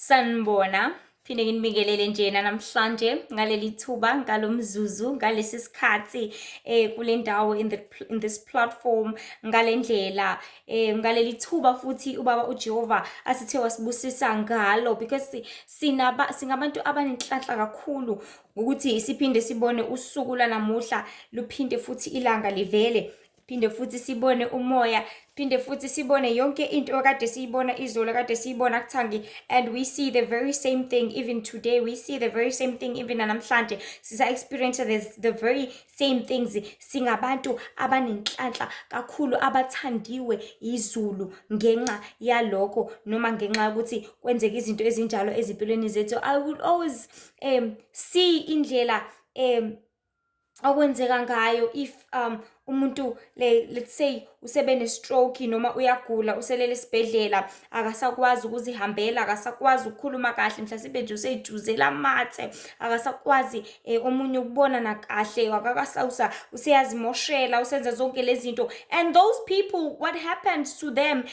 Sanibona, phinde nginibingelele njena namhlanje ngaleli thuba ngalomzuzu ngalesi sikhathi kule ndawo in this platform ngale ndlela ngaleli thuba futhi ubaba uJehova asithe wasibusisa ngalo because singabantu abanenhlanhla kakhulu ukuthi siphinde sibone usuku lanamuhla luphinde futhi ilanga livele. Phinde futhi sibone umoya, phinde futhi sibone yonke into okade siyibona izolo kade siyibona kuthangi, and we see the very same thing even today. We see the very same thing even namhlanje sisa experience the very same things. Singabantu abanenhlanhla kakhulu abathandiwe izulu ngenxa yalokho noma ngenxa ukuthi kwenzeka izinto ezinjalo ezimpilweni zethu. I would always see indlela okwenzeka ngayo if umuntu let's say usebene stroke noma uyagula uselele esibhedlela akasakwazi ukuzihambela, akasakwazi ukukhuluma kahle, mhlawumbe nje useyijuzela amathe, akasakwazi omunye ukubona nakahle, akakasawusa useyazimoshela, usenza zonke lezi zinto. And those people, what happens to them,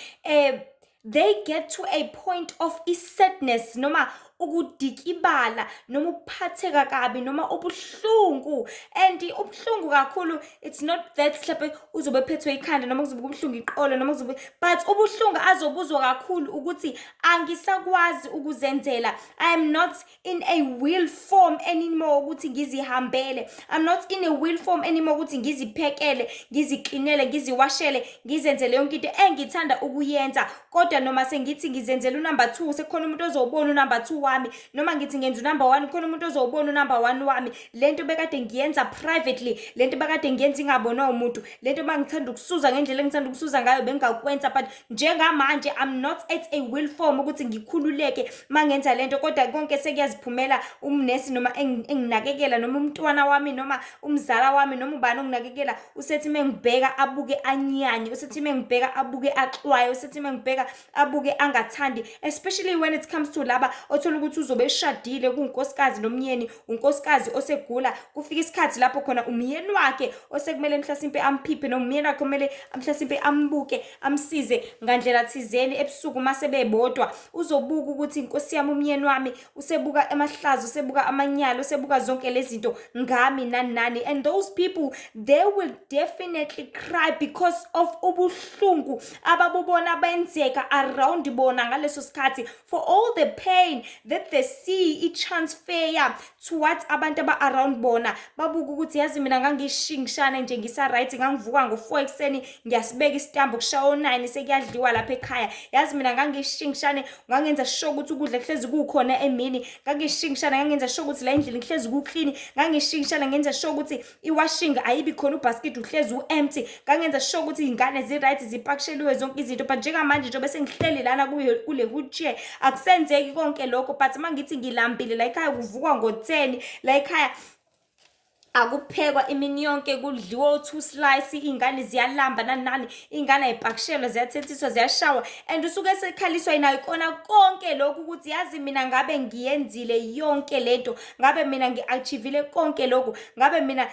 they get to a point of sadness noma ukudikibala noma ukuphatheka kabi noma ubuhlungu. And ubuhlungu kakhulu, it's not that mhlawumbe uzobe phethwe ikhanda noma kuzobe kubuhlungu iqolo noma kuzobe, but ubuhlungu azobuzwa kakhulu ukuthi angisakwazi ukuzenzela. I am not in a will form anymore ukuthi ngizihambele. I'm not in a will form anymore ukuthi ngiziphekele, ngiziklinele, ngiziwashele, ngizenzele yonke into engithanda ukuyenza. Kodwa noma sengithi ngizenzela unumber 2 sekukhona umuntu ozobona unumber 2 wami, noma ngithi ngenza unumber 1 khona umuntu ozobona unumber 1 wami. Lento bekade ngiyenza privately, lento bekade ngiyenza ingabonwa umuntu, lento bangithanda ukusuza ngendlela engithanda ukusuza ngayo bengakwenza, but njengamanje I'm not at a will form ukuthi ngikhululeke mangenza lento. Kodwa konke sekuyaziphumela umnesi noma enginakekela noma umntwana wami noma umzala wami noma ubani onginakekela usethi mengibheka abuke anyanye, usethi mengibheka abuke axwaye, usethi mengibheka abuke angathandi, especially when it comes to laba othola ukuthi uzobe eshadile kunkosikazi nomyeni, unkosikazi osegula, kufika isikhathi lapho khona umyeni wakhe osekumele mhlasimpe amphiphe noma umyeni wakhe kumele mhlasimpe ambuke amsize ngandlela thizeni ebusuku mase bebodwa. Uzobuka ukuthi inkosi yami umyeni wami usebuka emahlazo, usebuka amanyalo, usebuka zonke lezi zinto ngami nani. And those people, they will definitely cry because of ubuhlungu ababubona benzeka around bona ngaleso sikhathi, for all the pain that they see transfer towards abantu aba around bona. Babuka ukuthi yazi mina ngangishingishane nje ngisa right, ngangivuka ngo4 ekseni ngiyasibeka isitambu kushawo 9 sekuyadliwa lapha ekhaya. Yazi mina ngangishingishane, ngangenza sure ukuthi ukudla kuhlezi kukhona emini, ngangishingishane, ngangenza sure ukuthi la endlini kuhlezi kuclean, ngangishingishane, ngenza sure ukuthi iwashing ayibi khona ubasket uhlezi empty, ngangenza sure ukuthi ingane zi right zipakisheliwe zonke izinto. But njengamanje nje bese ngihleli lana kule wheelchair akusenzeki konke lokho. But mangithi ngilambile la ekhaya kuvukwa ngo10, la ekhaya akuphekwa imini yonke, kudliwa 2 slice, ingane ziyalamba nani, ingane ayipakishelwa, ziyathethiswa, ziyashawa, and usuke sekhaliswa yinayo kona konke lokhu ukuthi yazi mina ngabe ngiyenzile yonke lento, ngabe mina ngiachievile konke lokhu, ngabe mina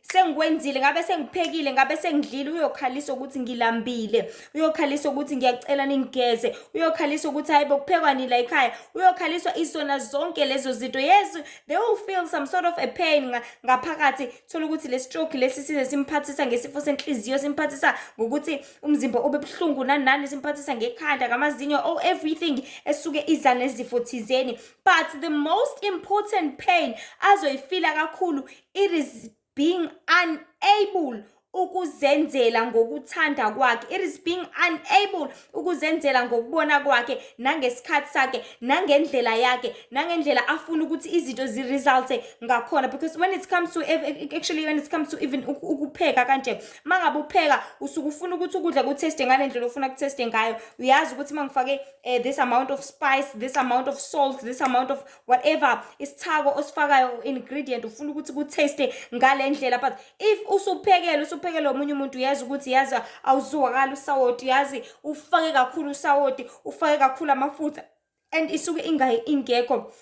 sengikwenzile, ngabe sengiphekile, ngabe sengidlile. Uyokhalisa ukuthi ngilambile, uyokhalisa ukuthi ngiyacela ningigeze, uyokhalisa ukuthi hayibo kuphekwa ni la ekhaya, uyokhaliswa izona zonke lezo zinto. Yes, they will feel some sort of a pain ngaphakathi. Thola ukuthi le stroke lesi size simphathisa ngesifo senhliziyo, simphathisa ngokuthi umzimba ube buhlungu nani, simphathisa ngekhanda, ngamazinyo, all everything esuke iza nezifo thizeni. But the most important pain azoyifila kakhulu, it is being unable ukuzenzela ngokuthanda kwakhe. It is being unable ukuzenzela ngokubona kwakhe nangesikhathi sakhe, nangendlela yakhe, nangendlela afuna ukuthi izinto ziresulte ngakhona. Because when it comes to even ukupheka kanje, mangabe upheka usuke ufuna ukuthi ukudla kutaste ngalendlela ufuna kutaste ngayo. Uyazi ukuthi mangifake this amount of spice, this amount of salt, this amount of whatever isithako osifakayo ingredient, ufuna ukuthi kutaste ngalendlela. But if usuphekela omunye umuntu, yazi ukuthi yazi awuzwakala usawoti, yazi ufake kakhulu usawoti, ufake kakhulu amafutha, and isuke ingekho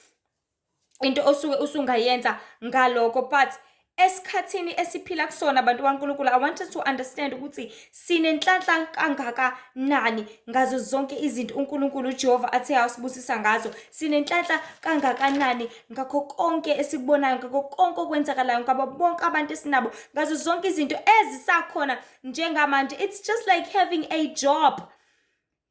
into osuke usungayenza ngaloko. But esikhathini esiphila kusona abantu kaNkulunkulu, I want us to understand ukuthi sinenhlanhla kangakanani ngazo zonke izinto uNkulunkulu uJehova athe asibusisa ngazo. Sinenhlanhla kangakanani ngakho konke esikubonayo, ngakho konke okwenzakalayo, ngabo bonke abantu esinabo, ngazo zonke izinto ezisakhona njengamanje. It's just like having a job.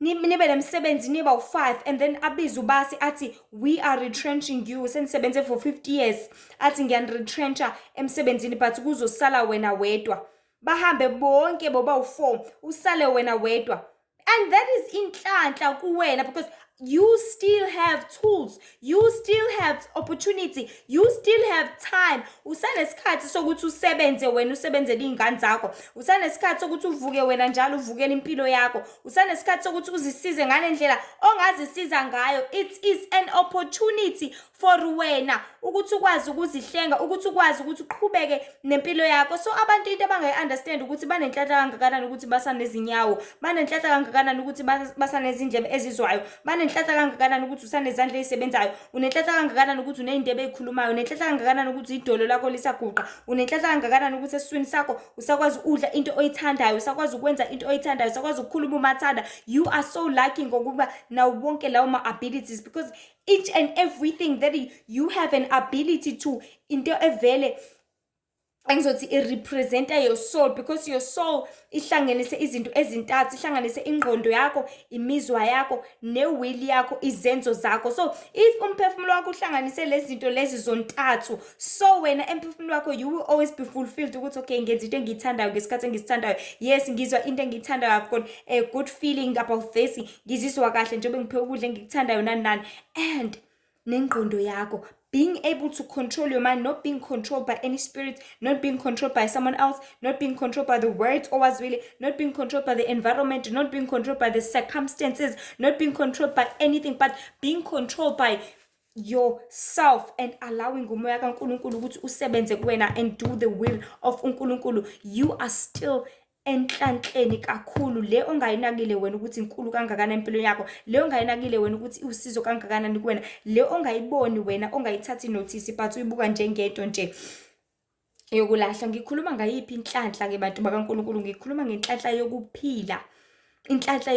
Nibe nemsebenzi niba u5 and then abiza ubasi athi we are retrenching you, senisebenze for 50 years, athi ngiyanretrencha emsebenzini but kuzosala wena wedwa. Bahambe bonke boba u4 usale wena wedwa. And that is inhlanhla kuwena because you still have tools, you still have opportunity, you still have time. Usanesikhathi sokuthi usebenze wena, usebenzele izingane zakho. Usanesikhathi sokuthi uvuke wena njalo uvukele impilo yakho. Usanesikhathi sokuthi uzisize ngale ndlela ongazisiza ngayo. It is an opportunity for wena ukuthi ukwazi ukuzihlenga, ukuthi ukwazi ukuthi uqhubeke nempilo yakho. So abantu into abangayi-understand ukuthi banenhlanhla kangakanani ukuthi basanezinyawo, banenhlanhla kangakanani ukuthi basanezindlebe ezizwayo, unenhlanhla kangakanani ukuthi usanezandla ezisebenzayo, unenhlanhla kangakanani ukuthi unezindebe ezikhulumayo, unenhlanhla kangakanani ukuthi idolo lakho lisaguqa, unenhlanhla kangakanani ukuthi esiswini sakho usakwazi udla into oyithandayo, usakwazi ukwenza into oyithandayo, usakwazi ukukhuluma umathanda. You are so lucky ngokuba nawo wonke lawo ma-abilities, because each and everything that you have an ability to, into evele angizothi i-representa your soul, because your soul ihlanganise izinto ezintathu, ihlanganise ingqondo yakho, imizwa yakho, ne-will yakho, izenzo zakho. So if umphefumulo wakho uhlanganise lezi zinto lezi zontathu, so wena emphefumulo wakho you will always be fulfilled ukuthi okay, ngenza into engiyithandayo ngesikhathi engiyithandayo. Yes, ngizwa into engiyithandayo, I've got a good feeling about this, ngizizwa kahle njengoba ngiphe ukudla engikuthandayo nani nani. And nengqondo yakho, being able to control your mind, not being controlled by any spirit, not being controlled by someone else, not being controlled by the words or was really, not being controlled by the environment, not being controlled by the circumstances, not being controlled by anything, but being controlled by yourself and allowing umoya kaNkulunkulu ukuthi usebenze kuwena and do the will of uNkulunkulu. You are still enhlanhleni kakhulu, le ongayinakile wena ukuthi inkulu kangakanani empilo yakho, le ongayinakile wena ukuthi usizo kangakanani kuwena, le ongayiboni wena, ongayithathi notice but uyibuka njengento nje yokulahla. Ngikhuluma ngayiphi inhlanhla ke bantu bakaNkulunkulu? Ngikhuluma ngenhlanhla yokuphila, inhlanhla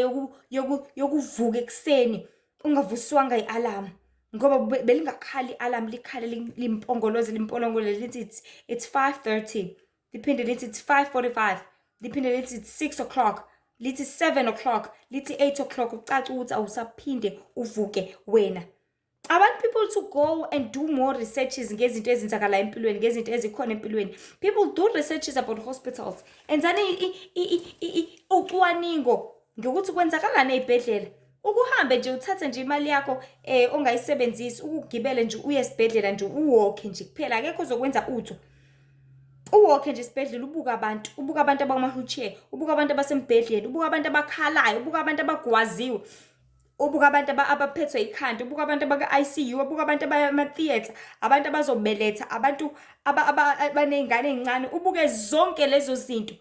yokuvuka ekseni ungavuswanga i-alarm, ngoba belingakhali i-alarm, likhale limpongoloze lithi it's 5:30, liphinde lithi it's 5:45, liphinde lithi it's 6 o'clock, lithi 7 o'clock, lithi 8 o'clock. Ucaca ukuthi awusaphinde uvuke wena. I want people to go and do more researches ngezinto ezenzakala empilweni, ngezinto ezikhona empilweni. People do researches about hospitals. Enzani ucwaningo ngokuthi kwenzakalani ezibhedlela. Ukuhambe nje uthathe nje imali yakho ongayisebenzisi, ukugibele nje uye esibhedlela nje uwalke nje kuphela, akekho uzokwenza utho. Uwalke nje esibhedlela ubuka abantu abama-wheelchair, ubuka abantu abasembhedlela, ubuka abantu abakhalayo, ubuka abantu abagwaziwe, ubuka abantu abaphethwe ikhanda, ubuka abantu abaka-ICU, ubuka abantu abama-theatre, abantu abazobeletha, abantu abaney'ngane ey'ncane, ubuke zonke lezo zinto.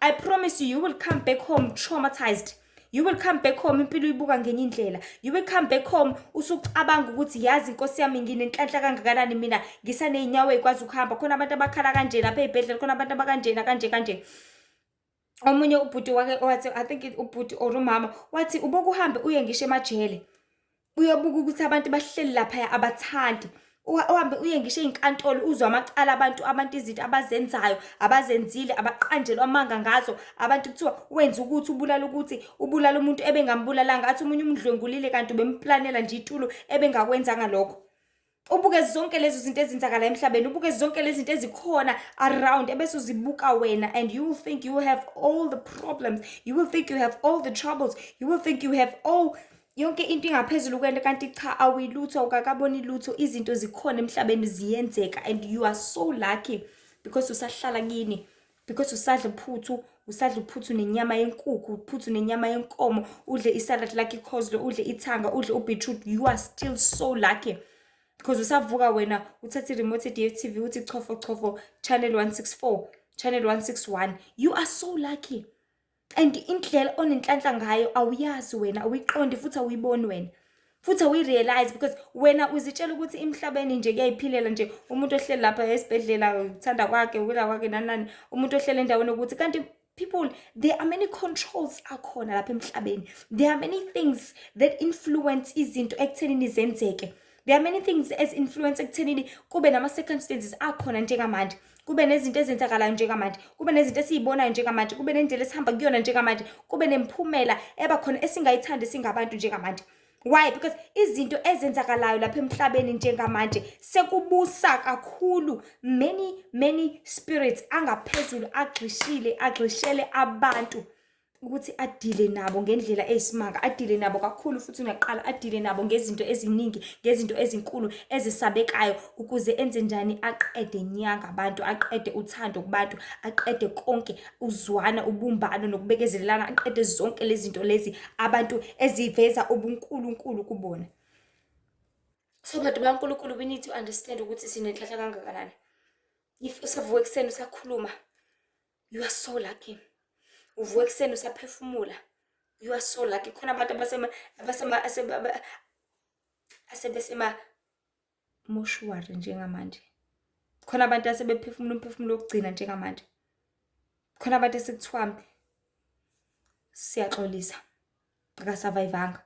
I promise you, you will come back home traumatized. You will come back home impilo uyibuka ngenye indlela. You will come back home usucabanga ukuthi yazi Nkosi yami nginenhlanhla kangakanani mina, ngisaney'nyawo ezikwazi ukuhamba. Khona abantu abakhala kanje lapha ezibhedlela, khona abantu abakanjena kanje. Omunye ubhuti wake wathi, I think ubhuti or umama wathi ubuke uhambe uye ngisho emajele, uyobuka ukuthi abantu bahleli lapha abathandi, uhambe uye ngisho ey'nkantolo uzwe amacala abantu izinto abazenzayo, abazenzile, abaqanjelwa amanga ngazo, abantu kuthiwa wenza ukuthi ubulala umuntu ebengambulalanga, athi omunye umdlwengulile kanti ubemplanela nje itulo ebengakwenzanga lokho. Ubuke zonke lezo zinto ezenzakala emhlabeni, ubuke zonke lezi zinto ezikhona around, ebese uzibuka wena, and you will think you will have all the problems, you will think you have all the troubles, you will think you have all yonke into ingaphezulu kwento, kanti cha, awuyilutho, awukakaboni lutho. Izinto zikhona emhlabeni ziyenzeka, and you are so lucky because usahlala kini, because usadla uphuthu nenyama yenkukhu, uphuthu nenyama yenkomo, udle isalad like ikhoslo, udle ithanga, udle ubeetroot. You are still so lucky because usavuka wena uthatha i-remote DStv uthi chofo channel 164, channel 161. You are so lucky. And indlela onenhlanhla ngayo awuyazi wena, awuyiqondi futhi awuyiboni wena. futhi awi-realize because wena uzitshela ukuthi emhlabeni nje kuyayiphilela nje umuntu ohleli lapha esibhedlela uthanda kwakhe ukudla kwakhe nani umuntu ohleli endaweni ukuthi kanti people, there are many controls akhona lapha emhlabeni. There are many things that influence izinto ekuthenini zenzeke. There are many things as influence ekuthenini kube nama-circumstances akhona njengamanje, kube nezinto ezenzakalayo njengamanje, kube nezinto esiyibonayo njengamanje, kube nendlela esihamba kuyona njengamanje, kube nemphumela ebakhona esingayithandi singabantu njengamanje. Why? Because izinto ezenzakalayo lapha emhlabeni njengamanje sekubusa kakhulu many spirits angaphezulu agxishele abantu ukuthi adile nabo ngendlela eyisimanga, adile nabo kakhulu futhi unaqala adile nabo ngezinto eziningi, ngezinto ezinkulu ezisabekayo ukuze enze njani aqede nyanga abantu, aqede uthando kubantu, aqede konke uzwana, ubumbano nokubekezelelana, aqede zonke lezi zinto lezi abantu eziveza ubunkulunkulu kubona. So bantu baNkulunkulu, we need to understand ukuthi sinenhlahla kangakanani. If usavuka ekuseni usakhuluma, you are so lucky. Uvuka ekuseni usaphefumula, you are so lucky. Khona abantu asebesema moshwari njengamanje. Khona abantu asebephefumula umphefumulo wokugcina njengamanje. Khona abantu esekuthiwa siyaxolisa akasurvivanga,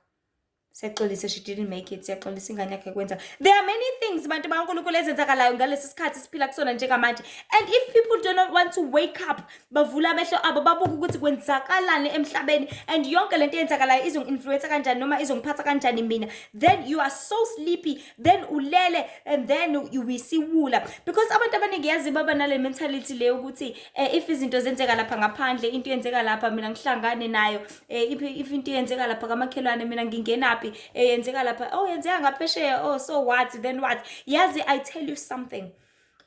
siyaxolisa she didn't make it, siyaxolisa ingane yakhe kwenza. There are many things bantu baNkulunkulu ezenzakalayo ngalesi sikhathi siphila kusona njengamanje, and if people do not want to wake up, bavula amehlo abo babuka ukuthi kwenzakalani emhlabeni and yonke lento eyenzakalayo izongi-influence kanjani noma izongiphatha kanjani mina, then you are so sleepy, then ulele and then uwisiwula. Because abantu abaningi yazi baba nale mentality leyo ukuthi if izinto zenzeka lapha ngaphandle, into yenzeka lapha mina ngihlangane nayo, if into yenzeka lapha kamakhelwane mina ngingenaphi, yenzeka lapha, oh yenzeka ngaphesheya, oh so what, then what? Yazi, I tell you something,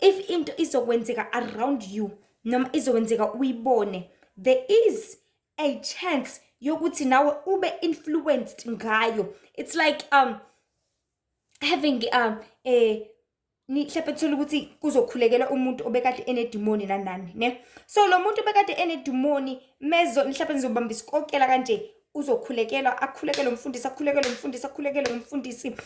if into izokwenzeka around you noma izokwenzeka uyibone, there is a chance yokuthi nawe ube influenced ngayo. It's like having mhlawumbe thola ukuthi kuzokhulekela umuntu obekade enedimoni nanani ne, so lo muntu obekade enedimoni mezo mhlawumbe nizobamba isikokela kanje uzokhulekelwa, akhulekele umfundisi, akhulekele umfundisi, akhulekele umfundisi.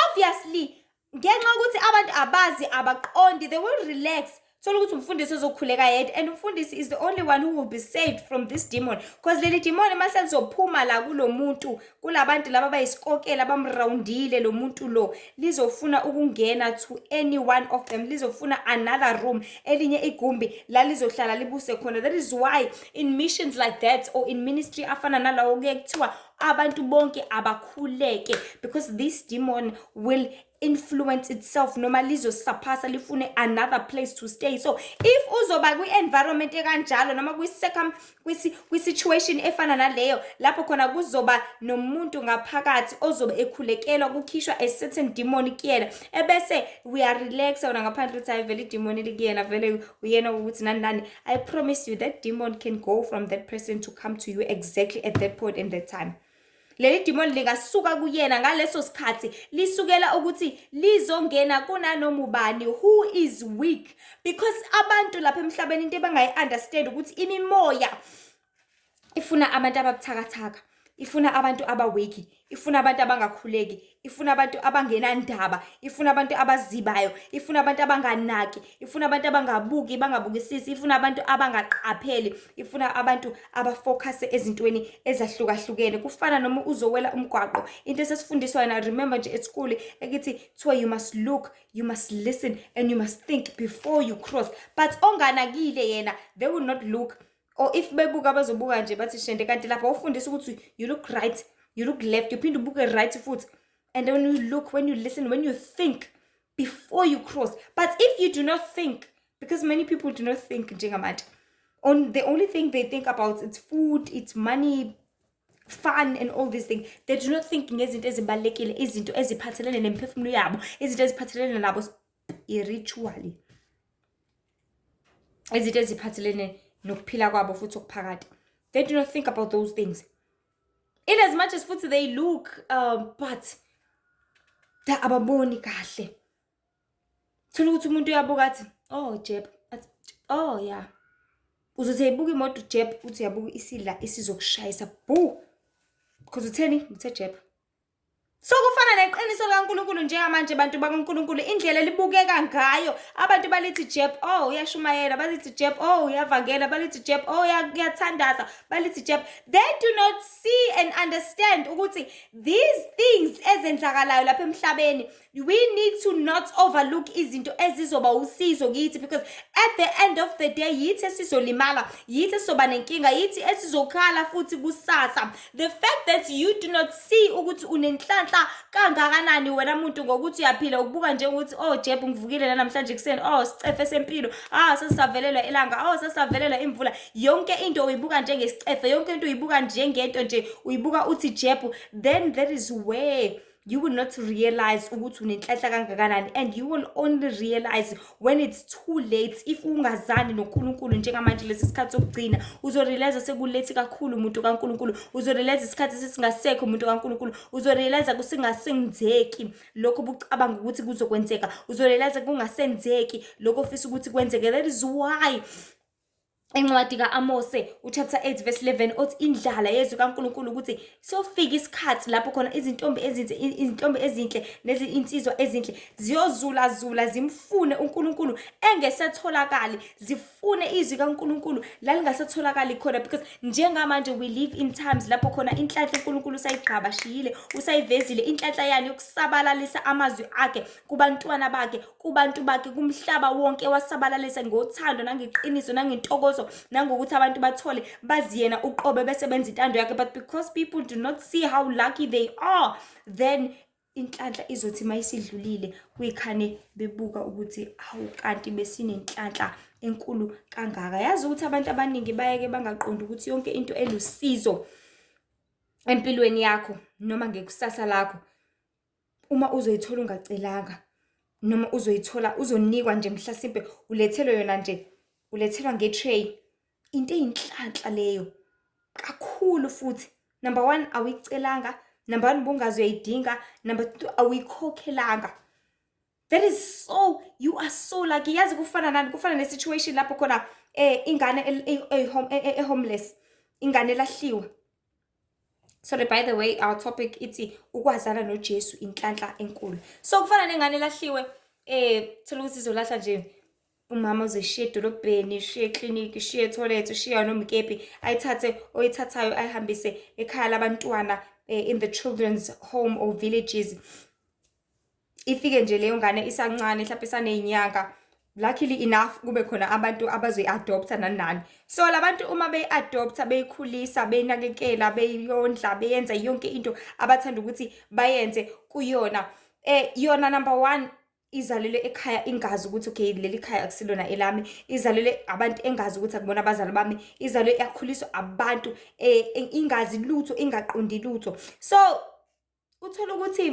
Obviously ngenxa ukuthi abantu abazi abaqondi, they will relax. Thola ukuthi umfundisi uzokhuleka yedwa, and umfundisi is the only one who will be saved from this demon, because leli demon mase lizophuma la kulo muntu, kulabantu laba bayisikokela bamroundile lo muntu lo, lizofuna ukungena to any one of them, lizofuna another room, elinye igumbi la lizohlala libuse khona. That is why in missions like that or in ministry afana nalawo kuye kuthiwa abantu bonke abakhuleke, because this demon will influence itself noma lizosaphasa lifune another place to stay. So if uzoba kwi-environment ekanjalo noma kwi-situation efana naleyo lapho khona kuzoba nomuntu ngaphakathi ozobe ekhulekelwa, kukhishwa a certain demon kuyena, ebese we are relaxed ona ngaphandle ukuthi hayi vele idemon likuyena, vele uyena ukuthi nani, I promise you that demon can go from that person to come to you exactly at that point in that time. Leli demon lingasuka kuyena ngaleso sikhathi lisukela ukuthi lizongena kunanoma ubani who is weak, because abantu lapha emhlabeni into abangayi-understand ukuthi imimoya ifuna abantu ababuthakathaka, ifuna abantu abaweki, ifuna abantu abangakhuleki, ifuna abantu abangenandaba, ifuna abantu abazibayo, ifuna abantu abanganaki, ifuna abantu abangabuki, bangabukisisi, ifuna abantu abangaqapheli, ifuna abantu abafocus ezintweni ezahlukahlukene. Kufana noma uzowela umgwaqo, into esesifundiswa na remember nje at school ekithi kuthiwa you must look, you must listen and you must think before you cross. But onganakile yena, they will not look, or if bebuka bazobuka nje bathi shende, kanti lapha ufundisa ukuthi you look right, you look left, uphinde ubuke right foot, and then when you look, when you listen, when you think before you cross. But if you do not think, because many people do not think njengamanje, the only thing they think about it's food, it's money, fun and all these things. They do not think ngezinto ezibalekile, izinto eziphathelene nemphefumulo yabo, izinto eziphathelene nabo spiritually, izinto eziphathelene nokuphila kwabo futhi okuphakade. They do not think about those things. In as much as futhi they look but ababoni kahle. Thola ukuthi umuntu uyabuka athi oh Jeb, oh yeah, uzothi ebuka imoto Jeb uthi uyabuka isidla isizokushayisa boo, because utheni uthe Jeb. So kufana neqiniso likaNkulunkulu njengamanje bantu bakaNkulunkulu indlela libukeka ngayo abantu balithi Jeb oh uyashumayela balithi Jeb oh uyavangela balithi Jeb oh uyathandaza balithi Jeb they do not see and understand ukuthi these things ezenzakalayo lapha emhlabeni we need to not overlook izinto ezizoba usizo kithi because at the end of the day yithi esizolimala yithi esizoba nenkinga yithi esizokhala futhi kusasa the fact that you do not see ukuthi unenhlanhla kangakanani wena muntu ngokuthi uyaphila ukubuka nje ukuthi oh Jeb ngivukile namhlanje kuseni oh sicefe sempilo sesisavelelwa ilanga sesisavelelwa imvula yonke into uyibuka njengesicefe yonke into uyibuka njengento nje uyibuka uthi Jeb then that is where you will not realize ukuthi unenhlanhla kangakanani and you will only realize when it's too late if ungazani noNkulunkulu njengamanje lesi sikhathi sokugcina uzorealize sekulethi kakhulu umuntu kaNkulunkulu uzorealize isikhathi sesingasekho umuntu kaNkulunkulu uzorealize kusingasenzeki lokho bucabanga ukuthi kuzokwenzeka uzorealize kungasenzeki lokho ofisa ukuthi kwenzeke that is why encwadi kaAmose uchapter 8 verse 11 othi indlala yezwi kaNkulunkulu ukuthi siyofika isikhathi lapho khona izintombi ezinhle insizwa ezinhle ziyozula zimfune uNkulunkulu engesetholakali zifune izwi kaNkulunkulu lalingasetholakali khona because njengamanje we live in times lapho khona inhlanhla uNkulunkulu usayigqabashiyile usayivezile inhlanhla yani yokusabalalisa amazwi akhe kubantwana bakhe kubantu bakhe kumhlaba wonke wasabalalisa ngothando nangeqiniso nangentokozo nangokuthi abantu bathole baziyena uqobe besebenza intando yakhe but because people do not see how lucky they are then inhlanhla izothi mayisidlulile kuyikhane bebuka ukuthi awu kanti besinenhlanhla enkulu kangaka yazi ukuthi abantu abaningi bayeke bangaqondi ukuthi yonke into elusizo empilweni yakho noma ngekusasa lakho uma uzoyithola ungacelanga noma uzoyithola uzonikwa nje mhlasimpe ulethelwe yona nje ulethelwa ngetray into eyinhlanhla leyo kakhulu futhi number 1 awicelanga number 1 bungazi uyayidinga number 2 awikhokhelanga that is so you are so lucky yazi kufana ne situation lapho khona ingane homeless ingane lahliwa sorry by the way our topic ithi ukwazana noJesu inhlanhla enkulu so kufana nengane lahliwe thola ukuthi izolahla nje umama uzeshiya edolobheni ishiya eclinic ishiya etoilet ishiya noma ikephi oyithathayo ayihambise ekhaya labantwana in the children's home or villages ifike nje leyo ngane isancane mhlawumbe isanezinyanga luckily enough kube khona abantu abazoyi-adopta nani so labantu uma beyi-adopta beyikhulisa beyinakekela beyondla beyenza yonke into abathanda ukuthi bayenze kuyona yona number 1 izalelwe ekhaya ingazi ukuthi okay leli khaya akusilona elami izalelwe abantu engazi ukuthi akubona abazali bami izalelwe yakhuliswa abantu ingazi lutho ingaqondi lutho so uthola ukuthi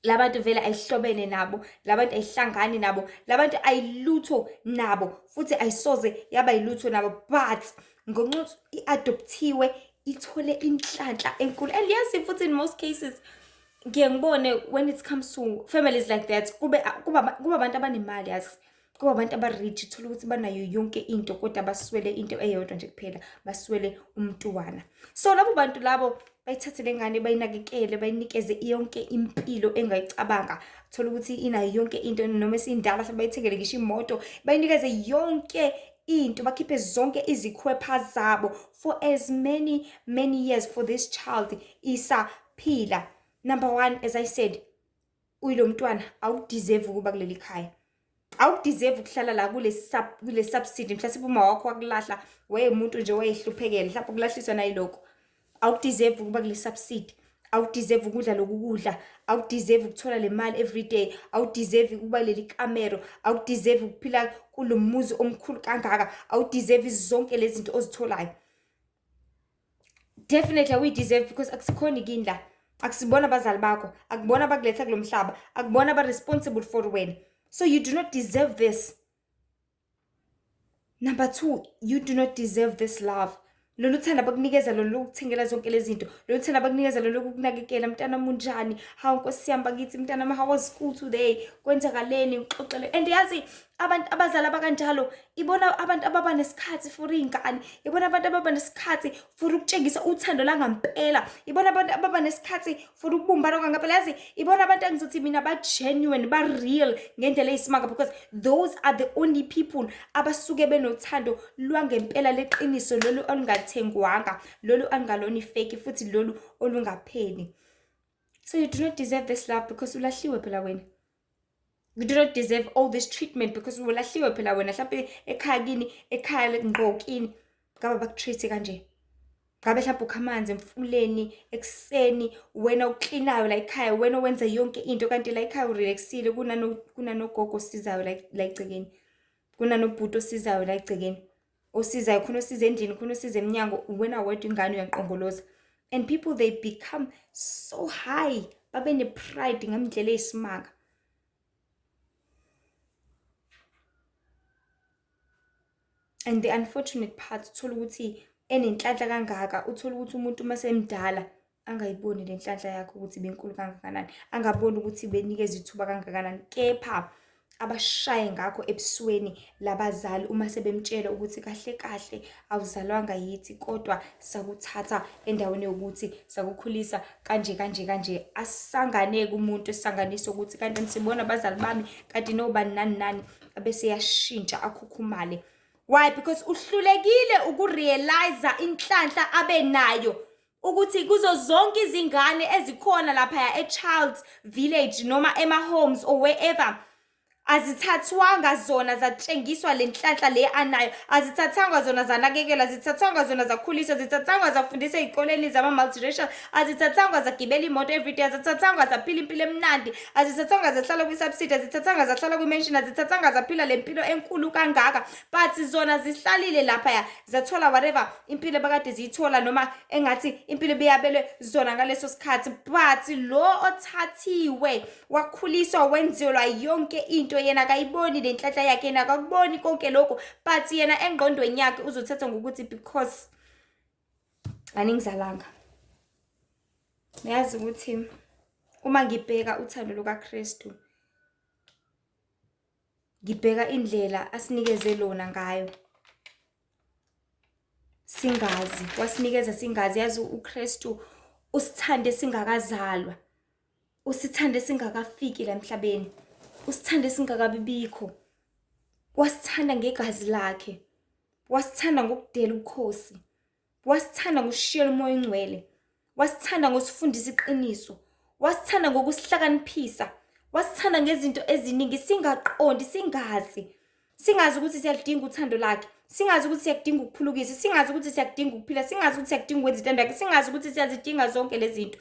labantu vele ayihlobene nabo labantu ayihlangani nabo labantu ayilutho nabo futhi ayisoze yaba yilutho nabo but ngonxa iadoptiwe ithole inhlanhla enkulu and yes futhi in most cases ngiyangibone when it comes to families like that kuba abantu abanemali yazi kuba abantu abarich thola ukuthi banayo yonke into kodwa baswele into eyodwa nje kuphela baswele umntwana so labo bantu labo bayithathe lengane bayinakekele bayinikeze yonke impilo engayicabanga thola ukuthi inayo yonke into noma esindala bayithengele ngisho imoto bayinikeze yonke into bakhiphe zonke izikhwepha zabo for as many years for this child isaphila number 1 as I said uyilo mntwana awudeserve ukuba kuleli khaya awudeserve ukuhlala la kule subsidy mhlawumbe uma wakho wakulahla umuntu nje wayehluphekela mhlawumbe ukulahliswa nayilokho awudeserve ukuba kule subsidy awudeserve ukudla lokudla awudeserve ukuthola le mali every day awudeserve ukuba leli kamero awudeserve ukuphila kulomuzi omkhulu kangaka awudeserve zonke lezi zinto ozitholayo definitely we deserve because akusikhona ikindla akusibona abazali bakho akubona abakuletha kulomhlaba akubona aba responsible for wena so you do not deserve this number 2 you do not deserve this love lolu thanda bakunikeza lolu ukuthengela zonke lezi zinto lolu thanda bakunikeza lolu ukunakekela mntana munjani hawu Nkosi yami bakithi mntana how was school today kwenzakaleni uxoxele and yazi abantu abazali abakanjalo ibona abantu ababa nesikhathi for iy'ngane, ibona abantu ababa nesikhathi for ukutshengisa uthando langempela, ibona abantu ababa nesikhathi for ukubumbana kwangempela. Yazi ibona abantu engizothi mina ba-genuine, ba-real ngendlela eyisimanga, because those are the only people abasuke benothando lwangempela leqiniso, lolu olungathengwanga, lolu angalona ifeki, futhi lolu olungapheli. So you do not deserve this love because ulahliwe phela wena. You do not deserve all this treatment because ulahliwe phela wena. Mhlawumbe ekhaya kini, ekhaya ngqo kini ngabe bakutreat kanje. Ngabe mhlawumbe ukha amanzi emfuleni ekuseni, wena uklinayo la ekhaya, wena wenza yonke into, kanti la ekhaya urelaxile, kunanogogo osizayo la egcekeni, kunanobhuti osizayo la egcekeni, osizayo khona osiza endlini, khona osiza emnyango, wena wedwa ingane uyanqongoloza. And people, they become so high, babe ne-pride ngendlela eyisimanga. And the unfortunate part, uthola ukuthi enenhlanhla kangaka, uthola ukuthi umuntu uma semdala angayiboni le nhlanhla yakhe ukuthi benkulu kangakanani, angaboni ukuthi benikeza ithuba kangakanani, kepha abashaye ngakho ebusweni labazali uma sebemtshela ukuthi kahle kahle awuzalwanga yithi, kodwa sakuthatha endaweni yokuthi sakukhulisa kanje kanje kanje. Asanganeke umuntu esanganisa ukuthi kanti sibona abazali bami kanti nobani nani nani, abese yashintsha akhukhumale. Why? Because uhlulekile ukurealize inhlanhla abenayo, ukuthi kuzo zonke izingane ezikhona lapha e-child village noma ema-homes or wherever, azithathwanga zona zatshengiswa le nhlanhla le anayo, azithathanga zona zanakekelwa, azithathanga zona zakhuliswa, azithathanga zafundiswa ey'koleni zama-multiracial, azithathanga zagibela imoto everyday, azithathanga zaphila impilo emnandi, azithathanga zahlala kwi-subsidy, azithathanga zahlala kwi-mansion, azithathanga zaphila le mpilo enkulu kangaka. But zona zihlalile laphaya zathola whatever impilo bakade ziyithola, noma engathi impilo beyabelwe zona ngaleso sikhathi. But lo othathiwe wakhuliswa wenzelwa yonke into, yena akayiboni le nhlanhla yakhe, yena akakuboni konke lokho, but yena engqondweni yakhe uzothatha ngokuthi because aningizalanga. Niyazi ukuthi uma ngibheka uthando lukaKristu, ngibheka indlela asinikeze lona ngayo, singazi, wasinikeza singazi. Yazi uKristu usithande singakazalwa, usithande singakafiki la emhlabeni, usithande singakabibikho, wasithanda ngegazi lakhe, wasithanda ngokudela ubukhosi, wasithanda ngokushiyela umoya ongcwele, wasithanda ngosifundisa iqiniso, wasithanda ngokusihlakaniphisa, wasithanda ngezinto eziningi singaqondi, singazi ukuthi siyalidinga uthando lakhe, singazi ukuthi siyakudinga ukuphulukisa, singazi ukuthi siyakudinga ukuphila, singazi ukuthi siyakudinga ukwenza intando yakhe, singazi ukuthi siyazidinga zonke lezi zinto.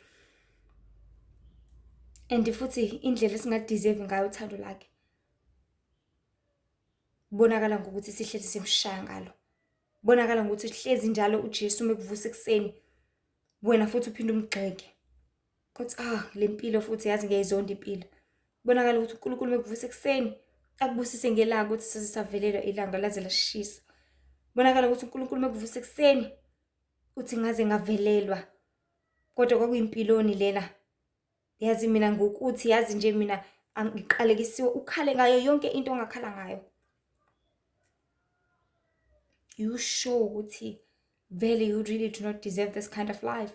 And futhi indlela esingadeserve ngayo uthando lakhe bonakala ngokuthi sihlezi simshaya ngalo, bonakala ngokuthi sihlezi njalo uJesu mekuvusa ekuseni wena futhi uphinde umgxeke kuthi le mpilo futhi yazi ngiyayizonda impilo. Bonakala ukuthi uNkulunkulu mekuvusa ekuseni akubusise ngelanga ukuthi sisavelelwa ilanga laze lashisa. Bonakala ukuthi uNkulunkulu mekuvusa ekuseni uthi ngaze ngavelelwa, kodwa kwakuyimpiloni lena. Yazi mina ngokuthi yazi nje mina angiqalekisiwe, ukhale ngayo yonke into ongakhala ngayo. You sure ukuthi vele you really do not deserve this kind of life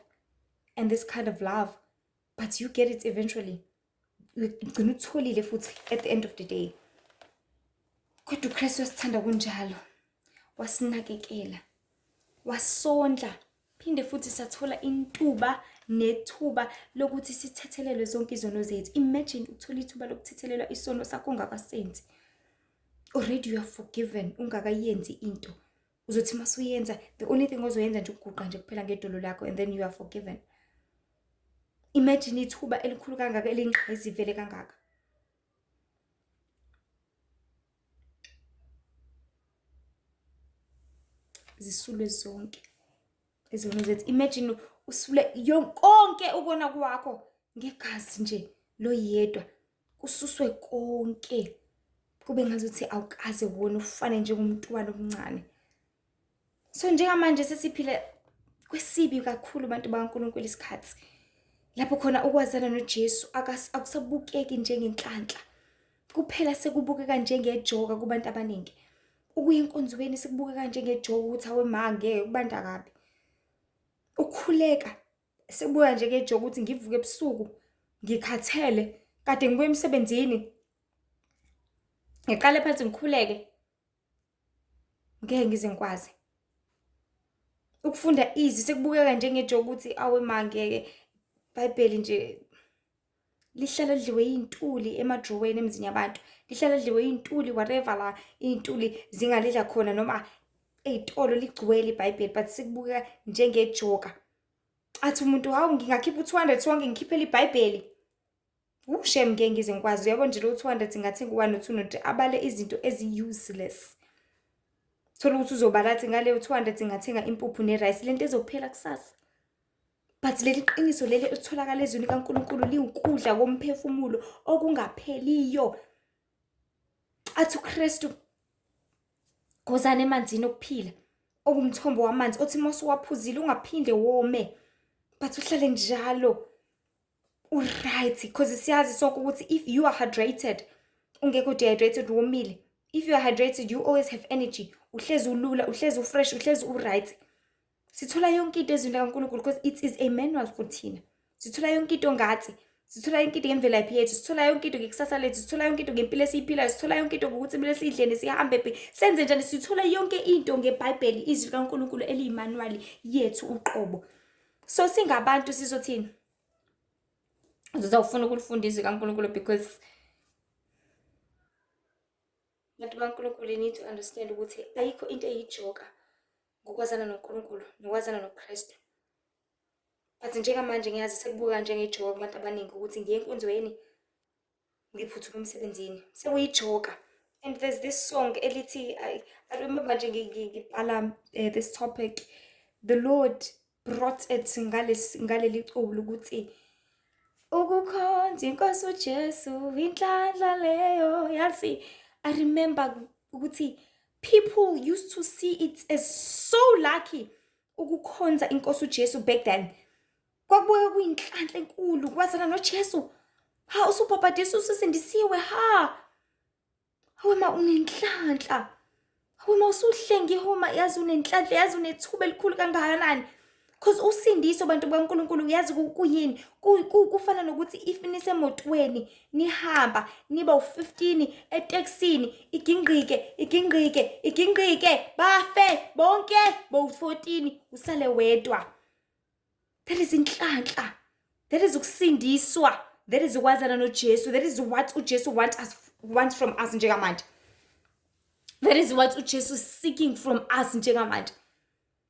and this kind of love, but you get it eventually. Ugcina utholile futhi at the end of the day. Kodwa uKristu wasithanda kunjalo, wasinakekela, wasondla, phinde futhi sathola intuba nethuba lokuthi sithethelelwe zonke izono zethu. Imagine uthola ithuba lokuthethelelwa isono sakho ungakasenzi. Already you are forgiven, ungakayenzi into. Uzothi masuyenza, the only thing ozoyenza nje ukuguqa nje kuphela ngedolo lakho, and then you are forgiven. Imagine ithuba elikhulu kangaka, elingqezi vele kangaka. Zisulwe zonke izono zethu. Imagine usule yonke ukona kwakho ngegazi nje lo yedwa, kususwe konke, kube ngazuthi awukaze wona ufane njengomntwana omncane. So njengamanje sesiphila kwesibi kakhulu abantu bakaNkulunkulu isikhathi lapho khona ukwazana noJesu akusabukeki njengenhlanhla, kuphela sekubukeka njengejoka kubantu abaningi. Ukuya enkonzweni sekubukeka njengejoka ukuthi hawe ma ngeke kubanda kabi. Ukukhuleka sekubukeka njengejoka ukuthi ngivuke ebusuku ngikhathele kade ngibuye emsebenzini ngiqale phansi ngikhuleke ngeke ngize ngikwazi. Ukufunda izwi sekubukeka njengejoke ukuthi awe ma ngeke. iBhayibheli nje lihlala lidliwe iy'ntuli emadroweni emizini yabantu. Lihlala lidliwe iy'ntuli whatever la iy'ntuli zingalidla khona noma ey'tolo ligcwele iBhayibheli but sekubukeka njengejoka. Athi umuntu hawu ngingakhipha u-200 wonke ngikhiphele iBhayibheli. Shame ngeke ngize ngikwazi. Uyabona nje lo 200 ngathenga u-1 no 2 no 3 abale izinto ezi-useless. Thola ukuthi uzobala athi ngaleyo 200 ngathenga impuphu ne-rice lento ezophela kusasa. But leli qiniso leli elitholakala ezweni kaNkulunkulu liwukudla komphefumulo okungapheliyo. Athi uKristu gozana emanzini okuphila okumthombo wamanzi othi mase waphuzile ungaphinde wome but uhlale njalo right because siyazi sonke ukuthi if you are hydrated ungekho dehydrated womile. If you are hydrated you always have energy. Uhlezi ulula, uhlezi ufresh, uhlezi uright. Sithola yonke into ezweni kaNkulunkulu because it is a manual for thina. Sithola yonke into ngathi, sithola yonke into ngemvelaphi yethu, sithola yonke into ngekusasa lethu, sithola yonke into ngempilo esiyiphilayo, sithola yonke into ngokuthi kumele siyidleni sihambe phi senze njani. Sithola yonke into ngeBhayibheli izwi kaNkulunkulu eliyimanuali yethu uqobo. So singabantu sizothini? Uzawufuna ukulifunda izwi kaNkulunkulu because abantu baNkulunkulu you need to understand ukuthi ayikho into eyijoka ngokwazana noNkulunkulu nokwazana noKristu. But njengamanje ngiyazi sekubuka njengejoka kubantu abaningi ukuthi ngiye enkonzweni ngiphuthuma emsebenzini sekuyijoka. And there's this song elithi I remember nje ngibhala this topic the Lord brought it ngaleli culo ukuthi ukukhonza inkosi uJesu inhlanhla leyo. Yazi I remember ukuthi people used to see it as so lucky ukukhonza inkosi uJesu back then. Kwakubuye kuyinhlanhla enkulu kwazana noJesu. Ha usubhabhadisa usisindisiwe ha. Hawe ma unenhlanhla. Hawe ma usuhlengi homa yazi unenhlanhla yazi unethuba elikhulu kangakanani. Because usindiso bantu baNkulunkulu yazi kuyini kufana nokuthi if nisemotweni nihamba niba u15 eTexini igingqike bafe bonke bo14 usale wedwa. That is inhlanhla. That is ukusindiswa. That is ukwazana noJesu. That is what uJesu wants from us njengamanje. That is what uJesu is seeking from us njengamanje.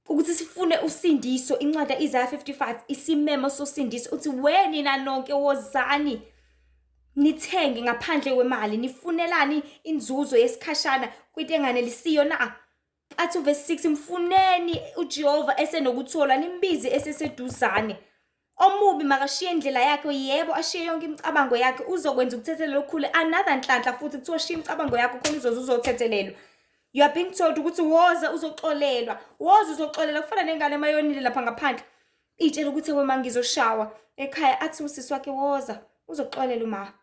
Ukuthi sifune usindiso. Incwadi Isaiah 55 isimemo sosindiso uthi wenina nonke wozani nithenge ngaphandle kwemali nifunelani inzuzo yesikhashana kwinto enganelisiyo na. Athi verse 6 mfuneni uJehova esenokuthola nimbize eseseduzane. Omubi makashiye indlela yakhe yebo ashiye yonke imicabango yakhe uzokwenza ukuthethelelwa okukhulu another nhlanhla futhi kuthiwa shiya imicabango yakho khona uzothethelelwa. You are being told ukuthi woza uzoxolelwa. Woza uzoxolelwa kufana nengane mayonile lapha ngaphandle. Itshela ukuthi wema ngizoshawa ekhaya athi usisi wakhe woza uzoxolela uma.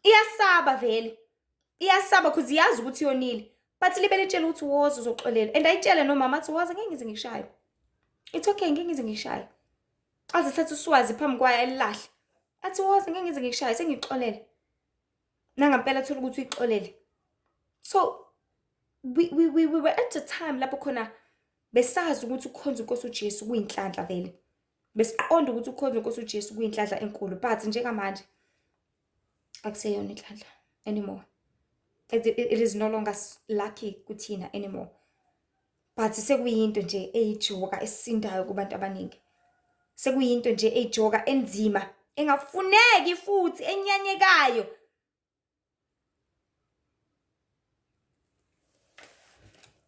Iyasaba vele. Iyasaba because iyazi ukuthi yonile. But libe litshela ukuthi woza uzoxolela. And ayitshele nomama athi woza ngeke ngize ngishaye. It's okay ngeke ngize ngishaye. Aze sethu uswazi phambi kwayo elilahle. Athi woza ngeke ngize ngishaye sengixolele. Nangampela thola ukuthi uyixolele. So we were at a time lapho khona besazi ukuthi ukukhonza inkosi uJesu kuyinhlanhla vele. Besiqonda ukuthi ukukhonza inkosi uJesu kuyinhlanhla enkulu but njengamanje akuseyona inhlanhla anymore. It is no longer lucky kuthina anymore. But sekuyinto nje eyijoka esisindayo kubantu abaningi. Sekuyinto nje eyijoka enzima engafuneki futhi enyanyekayo.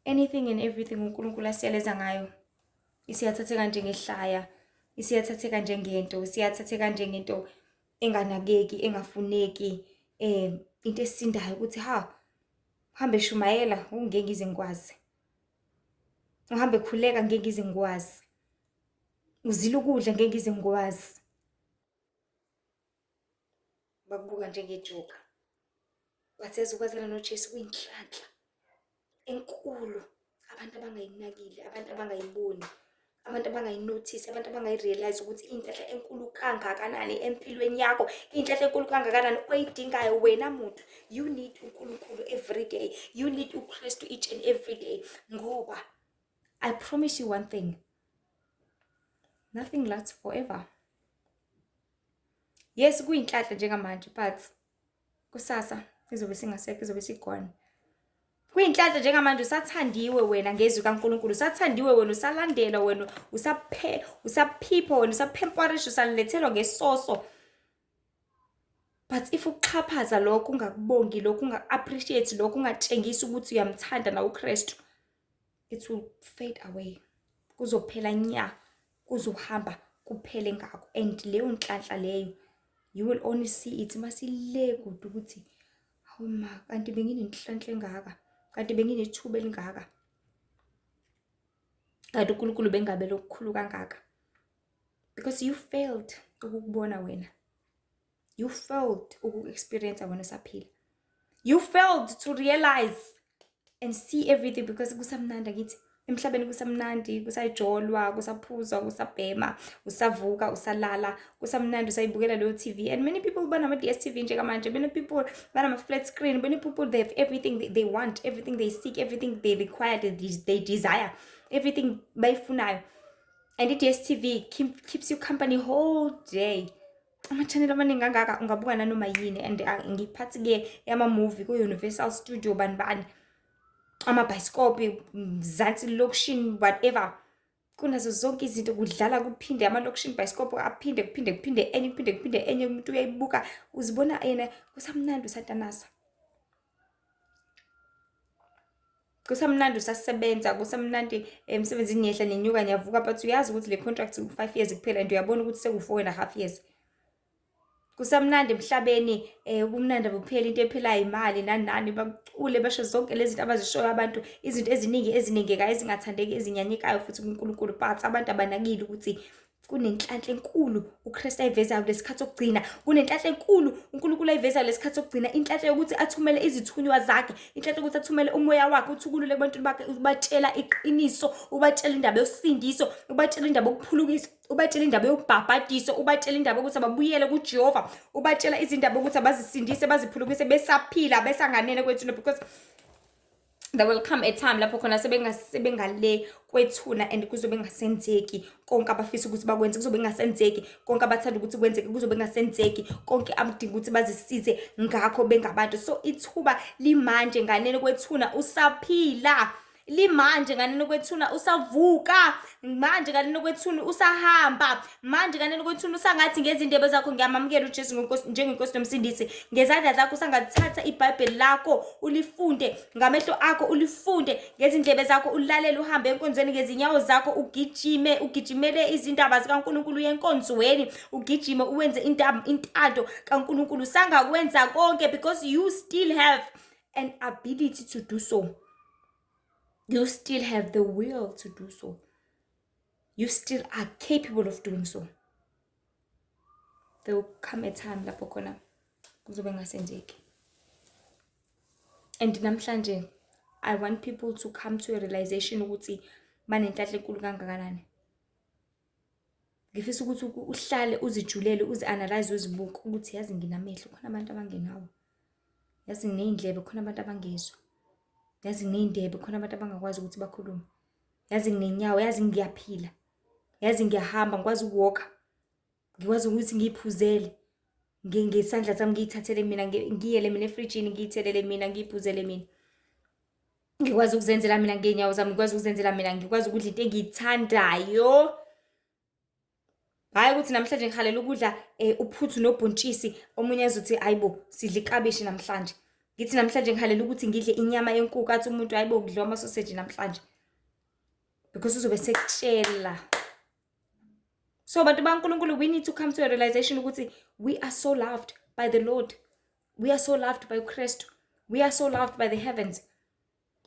Anything and everything uNkulunkulu asiyaleza ngayo isiyathatheka njengehlaya, isiyathatheka njengento, isiyathatheka njengento enganakeki, engafuneki, into esindayo ukuthi uhambe shumayela ungeke ngize ngikwazi. Uhambe khuleka ngeke ngize ngikwazi. Uzila ukudla ngeke ngize ngikwazi. Bakubuka njengejoka. watheza ukwazana noJesu kuyinhlanhla enkulu, abantu abangayinakile, abantu abangayiboni, abantu abangayinothisi, abantu abangayirealize ukuthi iy'nhlahla enkulu kangakanani empilweni yakho, iy'nhlahla enkulu kangakanani oyidingayo wena muntu. You need uNkulunkulu every day, you need uKristu each and every day, ngoba I promise you one thing, nothing lasts forever. Yes, kuyinhlanhla njengamanje, but kusasa izobe singasekho, izobe sigone. Kuyinhlanhla njengamanje usathandiwe wena ngezwi kaNkulunkulu, usathandiwe wena, usalandelwa wena, usaphipha wena, usaphemporisha, usalethelwa ngesoso. But if ukuxhaphaza lokho, ungakubongi lokho, unga-appreciate lokho, ungatshengisi ukuthi uyamthanda nawe uKristu, it will fade away. Kuzophela nya, kuzohamba kuphele ngakho. And leyo nhlanhla leyo, you will only see it masile kude ukuthi hawu ma, kanti benginenhlanhla engaka, kanti benginethuba elingaka, kanti uNkulunkulu bengabe lokukhulu kangaka. Because you failed ukukubona wena, you failed uku-experience wena usaphila, you failed to realize and see everything. Because kusamnandi akithi, emhlabeni kusamnandi, kusayijolwa, kusaphuzwa, kusabhema, usavuka, usalala, kusamnandi, usayibukela leyo TV. And many people banama DSTV njengamanje, many people banama flat screen, many people, they have everything they want, everything they seek, everything they require, they desire, everything bayifunayo. And i-DSTV keeps you company whole day. Ama-channel amaningi angaka ungabuka nanoma yini. And ngiphathi-ke yama-movie ku-Universal Studio bani, amabhayisikobhi mzansi lokishini, whatever. Kunazo zonke izinto, kudlala kuphinde amalokishini bhayisikobhi aphinde kuphinde enye, kuphinde enye, umuntu uyayibuka uzibona yena kusamnandi usatanasa. Kusamnandi usasebenza, kusamnandi emsebenzini yehla nenyuka nyavuka, but uyazi ukuthi le contract u5 years kuphela and uyabona ukuthi seku4.5 years. Kusamnandi emhlabeni, ubumnandi abupheli, into ephilayo imali nani bacule basho zonke lezi zinto abazishoyo abantu, izinto eziningekayo ezingathandeki, ezinyanyekayo futhi kuNkulunkulu. But abantu abanakile ukuthi kunenhlanhla enkulu uKristu ayivezayo lesikhathi sokugcina, kunenhlanhla enkulu uNkulunkulu ayivezayo lesikhathi sokugcina, inhlanhla yokuthi athumele izithunywa zakhe, inhlanhla yokuthi athumele umoya wakhe uthukulule ebantwini bakhe, ubatshela iqiniso, ubatshela indaba yosisindiso, ubatshela indaba yokuphulukisa, ubatshela indaba yokubhabhadiso, ubatshela indaba yokuthi ababuyele kuJehova, ubatshela izindaba ukuthi abazisindise, baziphulukise, besaphila, besanganene kwethuna. Because there will come a time lapho khona sebengale kwethuna and kuzobe ngasenzeki konke abafisa ukuthi bakwenze, kuzobe ngasenzeki konke abathanda ukuthi kwenzeke, kuzobe ngasenzeki konke abadinga ukuthi bazisize ngakho bengabantu. So ithuba limanje nganene kwethuna, usaphila. Limanje nganene kwethuna, usavuka. Manje nganene kwethuna, usahamba. Manje nganene kwethuna, usangathi ngezindebe zakho ngiyamamukela uJesu njengenkosi nomsindisi. Ngezandla zakho usangathatha iBhayibheli lakho ulifunde, ngamehlo akho ulifunde, ngezindlebe zakho ulalele, uhambe enkonzweni, ngezinyawo zakho ugijimele izindaba zikaNkulunkulu, yenkonzweni ugijime uwenze intando kaNkulunkulu. Sangakwenza konke because you still have an ability to do so. You still have the will to do so. You still are capable of doing so. There will come a time lapho khona kuzobe ngasenzeki. And namhlanje I want people to come to a realization ukuthi banenhlanhla enkulu kangakanani. Ngifisa ukuthi uhlale uzijulele, uzi-analyze, uzibuke ukuthi yazi nginamehlo, khona abantu abangenawo. Yazi nginey'ndlebe, khona abantu abangezwa. Yazi nginey'ndebe, khona abantu abangakwazi ukuthi bakhulume. Yazi nginenyawo, yazi ngiyaphila. Yazi ngiyahamba, ngikwazi ukuwalka. Ngikwazi ukuthi ngiyiphuzele. Ngesandla sami ngiyithathele mina, ngiyele mina efrijini ngiyithelele mina, ngiyiphuzele mina. Ngikwazi ukuzenzela mina ngeenyawo zami, ngikwazi ukuzenzela mina, ngikwazi ukudla into engiyithandayo. Hayi ukuthi namhlanje ngihalela ukudla uphuthu nobhontshisi, omunye azothi hayibo sidla iklabishi namhlanje. Ngithi namhlanje ngihalela ukuthi ngidle inyama yenkukhu, athi umuntu hayibo kudliwa amasoseji namhlanje. Because uzobe sekutshela. So bantu baNkulunkulu, we need to come to a realization ukuthi we are so loved by the Lord. We are so loved by uKristu. We are so loved by the heavens.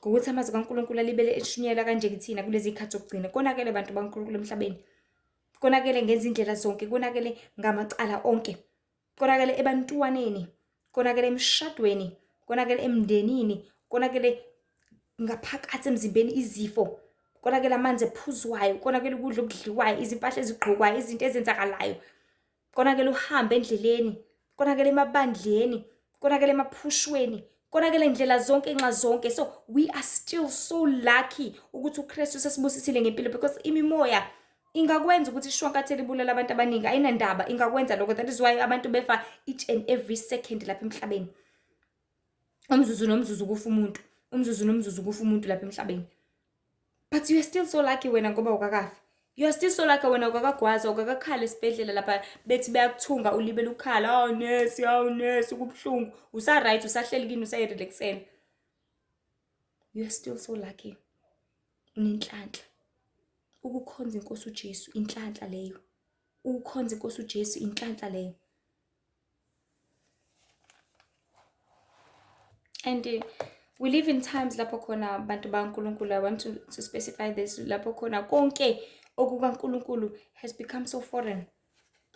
Ngokuthi amazwi kaNkulunkulu alibele eshunyela kanje kithina kulezi ikhathi zokugcina. Konakele bantu baNkulunkulu emhlabeni. Konakele ngezindlela zonke, konakele ngamacala onke. Konakele ebantwaneni, konakele emshadweni, konakele emndenini, konakele ngaphakathi emzimbeni izifo, konakele amanzi ephuzwayo, konakele ukudla okudliwayo, izimpahla ezigqokwayo, izinto ezenzakalayo, konakele uhambe endleleni, konakele emabandleni, konakele emaphushweni, konakele indlela zonke nxa zonke. So we are still so lucky ukuthi uKristu sesibusisile ngempilo, because imimoya ingakwenza ukuthi ishwankathele ibulala abantu abaningi, ayinandaba, ingakwenza lokho. That is why abantu befa each and every second lapha emhlabeni. Umzuzu nomzuzu kufa umuntu, umzuzu nomzuzu kufa umuntu lapha emhlabeni. But you are still so lucky wena ngoba ukakafi. You are still so lucky wena ukakagwaza, ukakakhala esibhedlela lapha bethi bayakuthunga ulibele ukhala, nesi kubuhlungu, usa right, usahleli kini, usayirelaxela. You are still so lucky. Unenhlanhla ukukhonza inkosi uJesu, inhlanhla leyo. Ukukhonza inkosi uJesu, inhlanhla leyo. And we live in times lapho khona abantu baNkulunkulu, I want to specify this, lapho khona konke okukaNkulunkulu has become so foreign.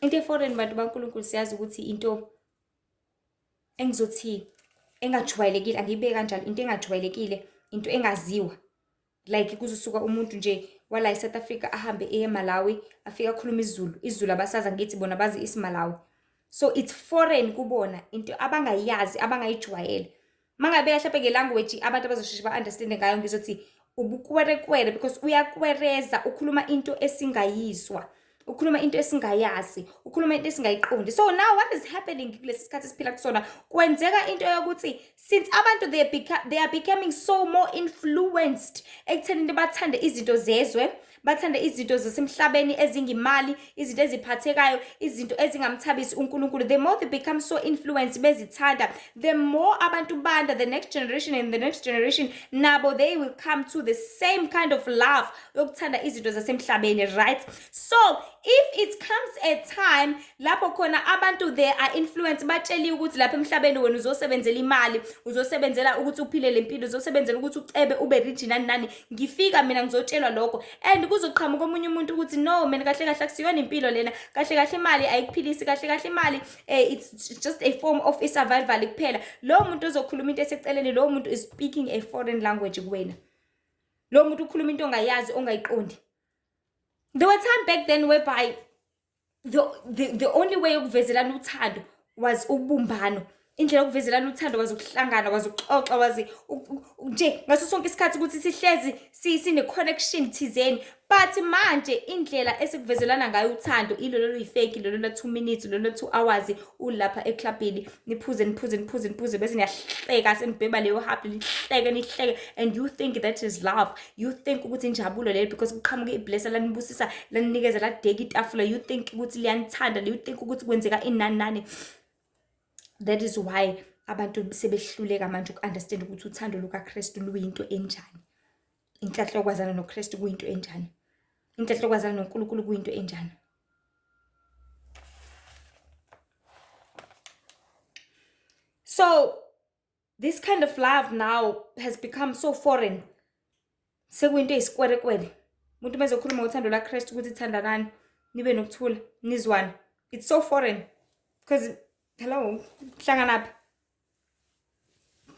Into foreign bantu baNkulunkulu siyazi ukuthi into engizothi engajwayelekile, angiyibeke kanjalo, into engajwayelekile, into engaziwa. Like kuzosuka umuntu nje wala eSouth Africa ahambe eMalawi afika akhuluma isiZulu abasaza ngithi bona bazi isiMalawi. So it's foreign kubona, into abangayazi, abangayijwayele. Mangabe mhlawumbe ngelanguage abantu abazosheshe ba-understand ngayo, ngizothi ubukwerekwere, because uyakwereza, ukhuluma into esingayizwa, ukhuluma into esingayazi, ukhuluma into esingayiqondi. So now what is happening kulesi sikhathi esiphila kusona, kwenzeka into yokuthi since abantu they are becoming so more influenced ekuthenini bathande izinto zezwe, bathanda izinto zasemhlabeni ezingimali, izinto eziphathekayo, izinto ezingamthabisi uNkulunkulu. The more they become so influenced bezithanda, the more abantu banda, the next generation and the next generation, nabo they will come to the same kind of love yokuthanda izinto zasemhlabeni, right? So if it comes a time lapho khona abantu they are influenced, batsheli ukuthi lapha emhlabeni wena uzosebenzela imali, uzosebenzela ukuthi uphile lempilo, uzosebenzela ukuthi ucebe ube rich nani, ngifika mina ngizotshelwa lokho, and kuzoqhamuka omunye umuntu ukuthi no mina kahle kahle akusiyona impilo lena, kahle kahle imali ayikuphilisi, kahle kahle imali it's just a form of survival kuphela. Lo muntu ozokhuluma into eseceleni, lo muntu is speaking a foreign language kuwena. Lo muntu ukhuluma into ongayazi, ongayiqondi. There were time back then whereby the only way yokuvezelana uthando was ubumbano. Indlela yokuvezelana uthando was ukuhlangana, was ukuxoxa, was nje ngaso sonke isikhathi ukuthi sihlezi sine connection thizeni. But manje indlela esikuvezelana ngayo uthando ilolo luyifake, lolo la 2 minutes, lolo 2 hours ulapha eclubini niphuze bese niyahleka senibheba leyo happy, nihleke, and you think that is love. You think ukuthi injabulo leyo because kuqhamuke iblessing lanibusisa, laninikeza la deki itafula, you think ukuthi liyanithanda, you think ukuthi kwenzeka inani. That is why abantu sebehluleka manje ukunderstand ukuthi uthando lukaKristu luyinto enjani. Inhlanhla yokwazana noKristu kuyinto enjani. Inhlanhla yokwazana noNkulunkulu kuyinto enjani. So this kind of love now has become so foreign. Sekuyinto eyisikwerekwere. Umuntu mezokhuluma ngothando laKristu ukuthi thandanani, nibe nokuthula, nizwane. It's so foreign because hello, hlanganaphi?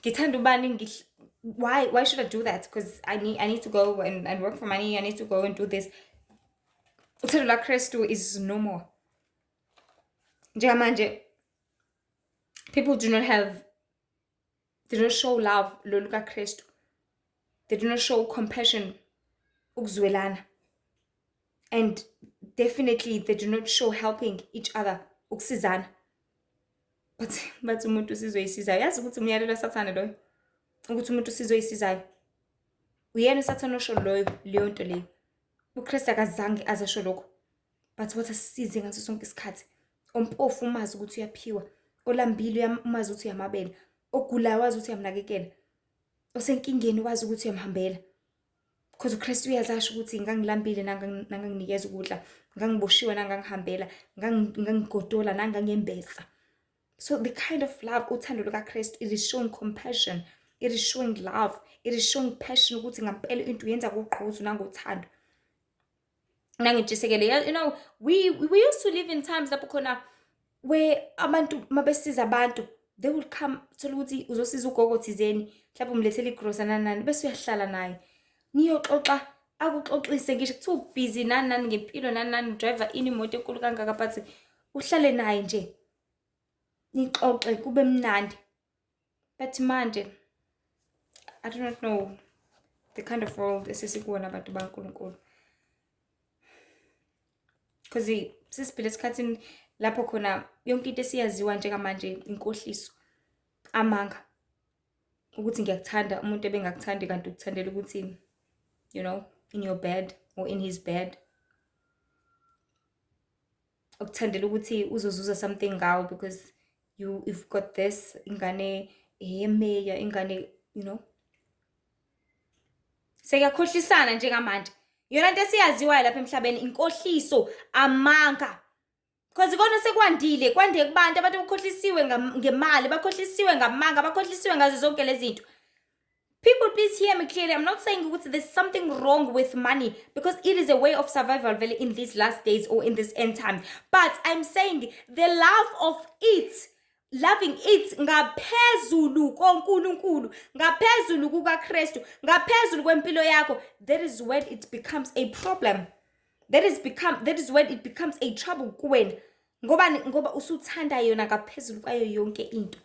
Ngithanda ubani, why should I do that? Because I need to go and work for money, I need to go and do this. Uthando laKristu is no more. Njengamanje people do not show love lo lukaKristu. They do not show compassion, ukuzwelana. And definitely they do not show helping each other, ukusizana. But umuntu sizoyisizayo, yazi ukuthi umyalelo sathane loyo, ukuthi umuntu sizoyisizayo uyena sathane osho leyo nto leyo. uKristu akazange azasho lokho, but wathi asisize ngaso sonke isikhathi. Ompofu umazi ukuthi uyaphiwa, olambile umazi ukuthi uyamabela, ogulayo wazi ukuthi uyamnakekela, osenkingeni wazi ukuthi uyamhambela. Because uKristu uyazasho ukuthi ngangilambile nanganginikeza ukudla, ngangiboshiwe nangangihambela, ngangigodola nangangembesa. So the kind of love uthando lukaKristu, it is showing compassion, it is showing love, it is showing passion ukuthi ngampela into uyenza kugqozu nangothando. Nangijisekele, you know, we used to live in times lapho khona where abantu mabesiza abantu they will come, thola ukuthi uzosiza ugogo thizeni, mhlawumbe umlethele igrosa nani bese uyahlala naye. Niyoxoxa, akuxoxise ngisho kuthiwa ubhizi nani ngempilo nani driver imoto enkulu kangaka but uhlale naye nje. Nixoxe kube mnandi. But manje, I do not know the kind of world esesikuwona abantu baNkulunkulu. Because sesiphila esikhathini lapho khona yonke into esiyaziwa njengamanje inkohliso, amanga. Ukuthi ngiyakuthanda umuntu ebengakuthandi kanti ukuthandela ukuthi, you know, in your bed or in his bed. Ukuthandela ukuthi uzozuza something ngawo because you've got this, ingane eyemeya, ingane, you know. Sekuyakhohlisana njengamanje. Yona into esiyaziwayo lapha emhlabeni inkohliso, amanga. Because ikona sekwandile, kwande kubantu abantu bakhohlisiwe ngemali, bakhohlisiwe ngamanga, bakhohlisiwe ngazo zonke lezi zinto. People, please hear me clearly. I'm not saying there's something wrong with money because it is a way of survival in these last days or in this end time. But I'm saying the love of it, loving it ngaphezulu koNkulunkulu, ngaphezulu kukaKristu, ngaphezulu kwempilo yakho, that is when it becomes a problem. That is when it becomes a trouble kuwena. Ngoba usuthanda yona ngaphezulu kwayo yonke into.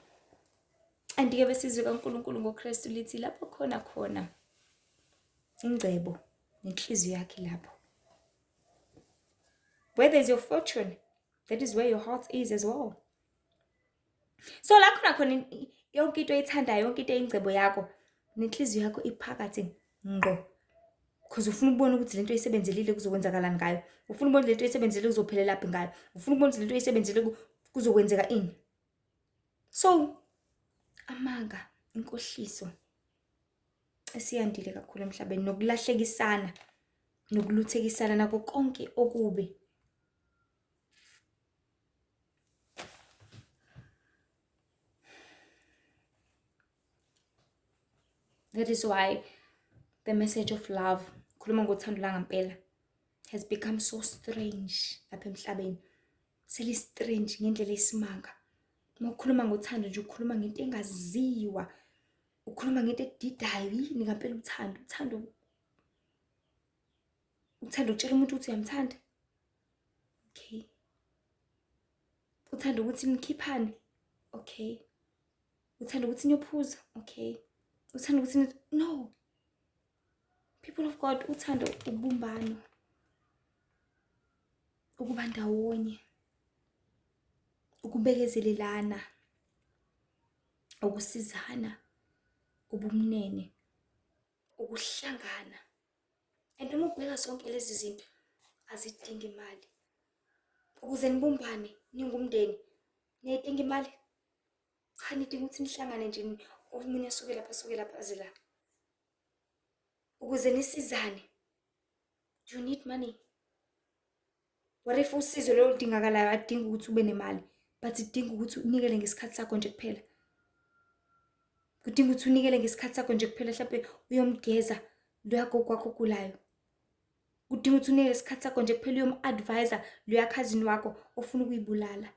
Andike besizwe kaNkulunkulu ngoKristu lithi lapho khona ingcebo nenhliziyo yakhe lapho. Where there's your fortune, that is where your heart is as well. So la khona yonke into oyithandayo, yonke into eyingcebo yakho, nenhliziyo yakho iphakathi ngo. Because ufuna ukubona ukuthi lento oyisebenzelile kuzokwenzakalani ngayo. Ufuna ukubona lento oyisebenzelile kuzophelela laphi ngayo. Ufuna ukubona lento oyisebenzelile kuzokwenzeka ini. So amanga, inkohliso esiyandile kakhulu emhlabeni, nokulahlekisana, nokuluthekisana nako konke okubi. That is why the message of love, khuluma ngothando langempela, has become so strange lapha emhlabeni. Seli-strange ngendlela esimanga. Uma ukhuluma ngothando nje ukhuluma ngento engaziwa. Ukhuluma ngento edidayo, yini ngempela uthando? Uthando utshela umuntu ukuthi uyamthanda. Okay. Uthando ukuthi nikhiphane. Okay. Uthando ukuthi niyophuza. Okay. Uthando ukuthi no. People of God, uthando ubumbano. Ukuba ndawonye. Ukubekezelelana. Ukusizana. Ubumnene. Ukuhlangana. And uma ubheka zonke lezi zinto azidingi imali. Ukuze nibumbane ningumndeni niyadinga imali. Cha, nidinga ukuthi nihlangane nje omunye asuke lapha aze la. Ukuze nisizane, you need money. What if usizo lo ludingakalayo adinga ukuthi ube nemali, but idinga ukuthi unikele ngesikhathi sakho nje kuphela. Kudinga ukuthi unikele ngesikhathi sakho nje kuphela, mhlawumbe uyomgeza lo yakho kwakho kulayo. Kudinga ukuthi unikele isikhathi sakho nje kuphela uyom-advisor lo yakhazini wakho ofuna ukuyibulala.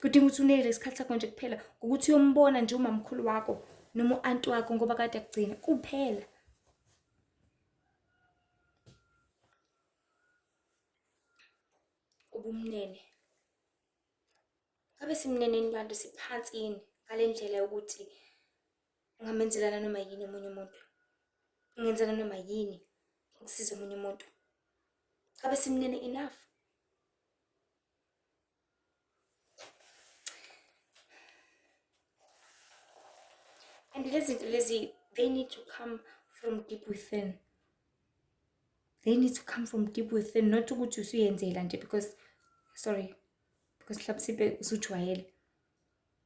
Kudinga ukuthi unikele isikhathi sakho nje kuphela ukuthi uyombona nje umamkhulu wakho noma u-aunt wakho ngoba kade akugcina kuphela. Ubumnene. Ngabe simneneni bantu siphansini ngale ndlela yokuthi ungamenzelana noma yini omunye umuntu. Ungenzela noma yini ukusiza omunye umuntu. Ngabe simnene enough. And lezi, they need to come from deep within. They need to come from deep within, not ukuthi usuyenzela nje because mhlawumbe usujwayele.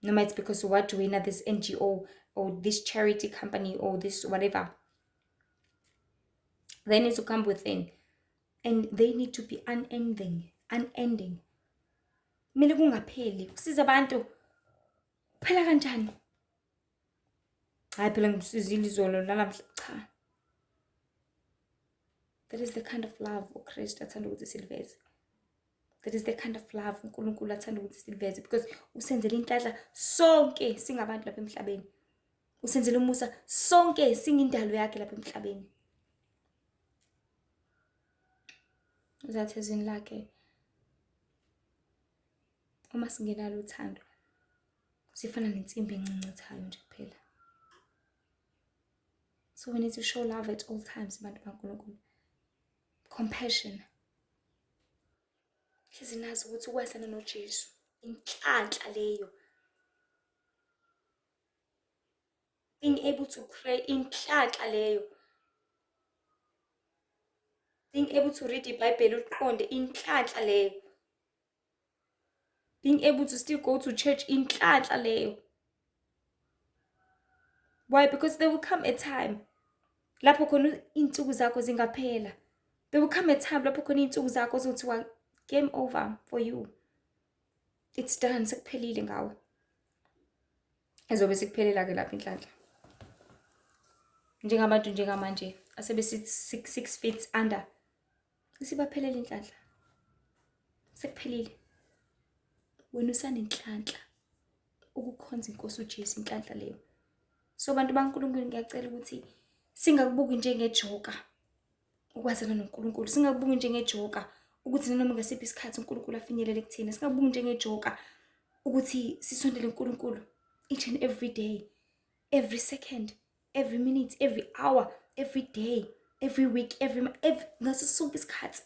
Noma it's because you want to join this NGO or this charity company or this whatever. They need to come within. And they need to be unending. Kumele kungapheli. Kusiza abantu. Kuphela kanjani? Hayi phela ngisizile izolo nalamhla cha. That is the kind of love uKristu athanda ukuthi siliveze. That is the kind of love uNkulunkulu athanda ukuthi siveze, because usenzele inhlanhla sonke singabantu lapha emhlabeni. Usenzele umusa sonke singindalo yakhe lapha emhlabeni. Uzathi ezwini lakhe uma singenalo uthando sifana nensimbi encancathayo nje kuphela. So we need to show love at all times, bantu baNkulunkulu. Compassion. Hlezi nazi ukuthi ukwazana noJesu inhlanhla leyo. Being able to pray inhlanhla leyo. Being able to read iBhayibheli uqonde inhlanhla leyo. Being able to still go to church inhlanhla leyo. Why? Because there will come a time lapho khona insuku zakho zingaphela. There will come a time lapho khona insuku zakho zothiwa game over for you. It's done, sekuphelile ngawe. Ezobe sekuphelela ke lapha inhlanhla. Njengabantu njengamanje asebe 6 feet under. Isibaphelela inhlanhla. Sekuphelile. Wena usanenhlanhla ukukhonza inkosi uJesu inhlanhla leyo. So bantu baNkulunkulu ngiyacela ukuthi singakubuki njengejoka ukwazana noNkulunkulu. Singakubuki njengejoka ukuthi noma ngasiphi isikhathi uNkulunkulu afinyelele kuthina. Singakubuki njengejoka ukuthi sisondele uNkulunkulu each and every day, every second, every minute, every hour, every day, every week, ngaso sonke isikhathi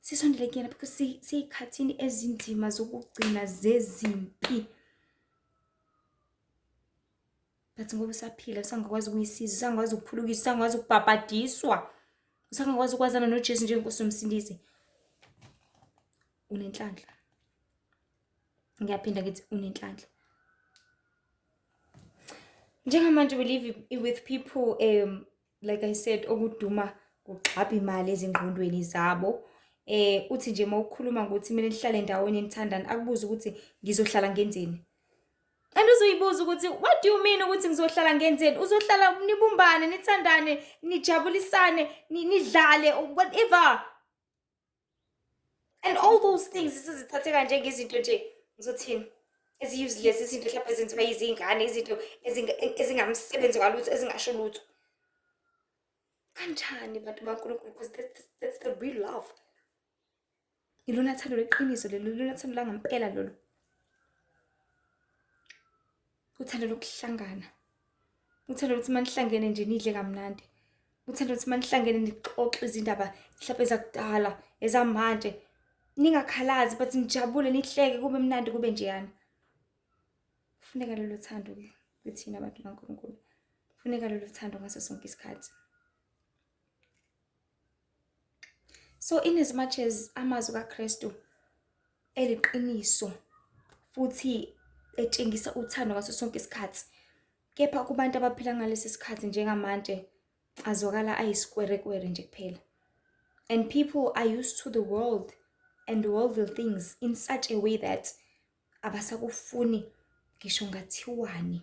sisondele kuyena, because siyikhathini ezinzima zokugcina zezimpi. But ngoba usaphila usangakwazi ukuyisiza, usangakwazi ukuphulukisa, usangakwazi ukubhabhadiswa, usangakwazi ukwazana noJesu njengenkosi nomsindisi. Unenhlanhla. Ngiyaphinda ngithi unenhlanhla. Njengamanje we live with people like I said okuduma kugxapha imali ezingqondweni zabo. Uthi nje mawukhuluma ngokuthi mina nihlale ndawonye nithandana, akubuza ukuthi ngizohlala ngenzeni. Anduzoyibuza ukuthi what do you mean ukuthi ngizohlala ngenzeni? Uzohlala nibumbane, nithandane, nijabulisane, nidlale whatever. And all those things sizithatheka njengezinto nje ngizothini ezi-useless, izinto mhlawumbe ezenziwa yizingane, izinto ezingamsebenzi kwalutho, ezingasho lutho. Kanjani bantu baNkulunkulu? Because that's the real love. Ilona thando leqiniso lelo, ilona thando langempela lolo. Uthando lokuhlangana. Uthando ukuthi manihlangene nje nidle kamnandi. Uthando ukuthi manihlangene nixoxe izindaba mhlawumbe ezakudala, ezamanje. Ningakhalazi but nijabule nihleke kube mnandi kube njeyana. Kufuneka lelo thando kuthina abantu baNkulunkulu. Kufuneka lelo thando ngaso sonke isikhathi. So in as much as amazwi kaKristu eliqiniso futhi etshengisa uthando ngaso sonke isikhathi, kepha kubantu abaphila ngalesi sikhathi njengamanje azwakala ayisikwerekwere nje kuphela. And people are used to the world and worldly things in such a way that abasakufuni ngisho ngathiwani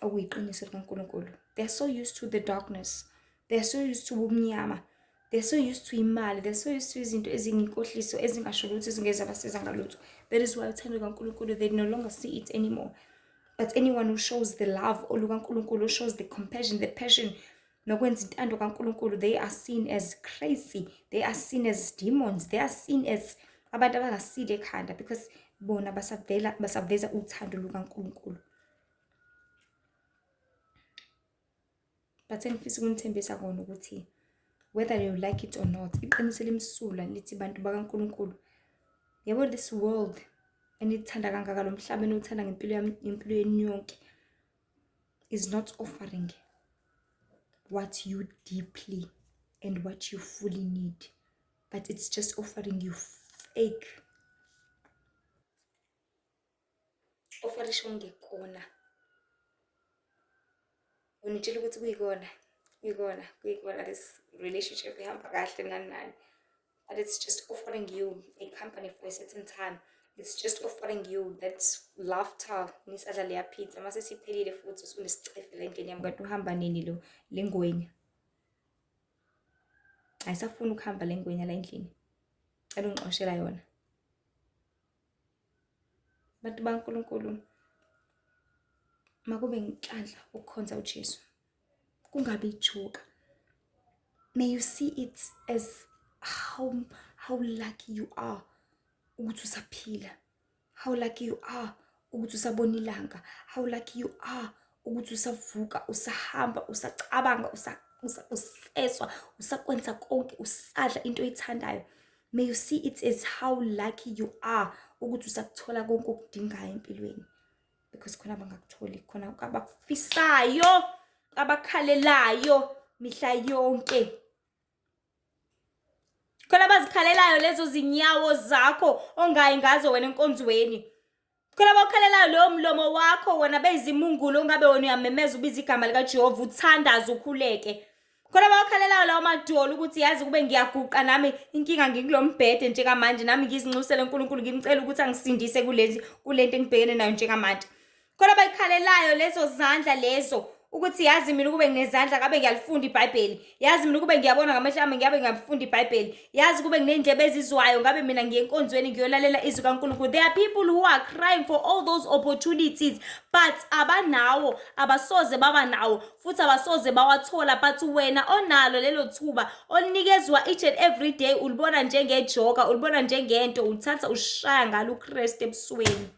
okuyiqiniso likaNkulunkulu. They are so used to the darkness. They are so used to ubumnyama. They are so used to imali. They are so used to izinto ezingiyinkohliso ezingasho lutho ezingeza basiza ngalutho. That is why uthando likaNkulunkulu, they no longer see it anymore. But anyone who shows the love olukaNkulunkulu, who shows the compassion, the passion, nokwenza intando kaNkulunkulu, they are seen as crazy. They are seen as demons. They are seen as abantu abangasile ekhanda, because bona basaveza uthando lukaNkulunkulu. But engifisa ukunithembisa kona ukuthi whether you like it or not, iqiniso limsulwa lithi bantu bakaNkulunkulu, yabo this world enithanda kangaka lo mhlaba enothanda ngempilo yenu yonke is not offering what you deeply and what you fully need, but it's just offering you fake. Offerisho ngekona. Unitshela ukuthi kuyikona this relationship ihamba kahle nani. But it's just offering you a company for a certain time. It's just offering you that laughter. Nisadla leya pizza mase siphelile futhi usunesicefe la endlini yami, kanti uhamba nini lo lengwenya. Ayisafuna ukuhamba lengwenya la endlini. Cela ungixoshela yona. Bantu baNkulunkulu, makube inhlanhla ukukhonza uJesu. Kungabi ijoke. May you see it as how lucky you are ukuthi usaphila. How lucky you are ukuthi usabona ilanga. How lucky you are ukuthi usavuka, usahamba, usacabanga, useswa, usakwenza konke, usadla into oyithandayo. May you see it as how lucky you are ukuthi usakuthola konke okudingayo empilweni. Because khona abangakutholi, khona abakufisayo, abakhalelayo mihla yonke. Khona abazikhalelayo lezo zinyawo zakho ongayi ngazo wena enkonzweni. Khona abakhalelayo lo mlomo wakho wena beyizimungulo ongabe wena uyamemeza ubiza igama lika Jehova uthandaza ukhuleke. Khona abakhalelayo lawo madolo ukuthi yazi kube ngiyaguqa nami inkinga ngikulombhede njengamanje nami ngizinxusele uNkulunkulu ngimcela ukuthi angisindise kulento engibhekene nayo njengamanje. Khona abayikhalelayo lezo zandla lezo ukuthi yazi mina kube nginezandla ngabe ngiyalifunda iBhayibheli. Yazi mina kube ngiyabona ngamehlo ami ngabe ngiyafunda iBhayibheli. Yazi kube nginendlebe ezizwayo ngabe mina ngiye enkonzweni ngiyolalela izwi kaNkulunkulu. There are people who are crying for all those opportunities but abanawo, abasoze baba nawo futhi abasoze bawathola. But wena onalo lelo thuba onikezwa each and every day ulibona njengejoka, ulibona njengento, uthatha ushaya ngalo uChrist ebusweni.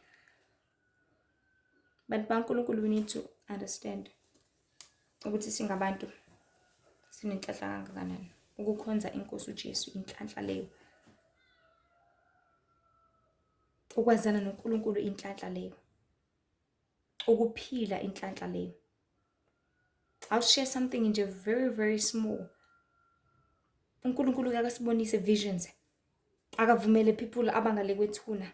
Bantu baNkulunkulu, we need to understand ukuthi singabantu sinenhlanhla kangakanani. Ukukhonza inkosi uJesu inhlanhla leyo. Ukwazana noNkulunkulu inhlanhla leyo. Ukuphila inhlanhla leyo. I'll share something nje very very small. uNkulunkulu akasibonise visions. Akavumele people abangale kwethuna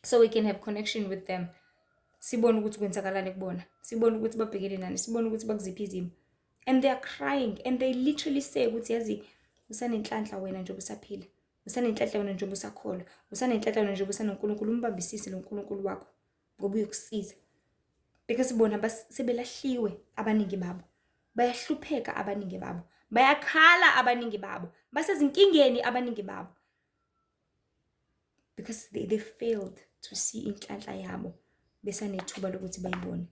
so we can have connection with them. Sibone ukuthi kwenzakalani kubona. Sibone ukuthi babhekene nani. Sibone ukuthi bakuziphi izimo. And they are crying and they literally say ukuthi yazi usanenhlanhla wena nje ubusaphila. Usanenhlanhla wena nje ubusakholwa. Usanenhlanhla wena nje ubusanoNkulunkulu. Umbambisise loNkulunkulu wakho ngoba uyokusiza. Because bona sebelahliwe abaningi babo. Bayahlupheka abaningi babo. Bayakhala abaningi babo. Basezinkingeni abaningi babo. Because they failed to see inhlanhla yabo besanethuba lokuthi bayibone.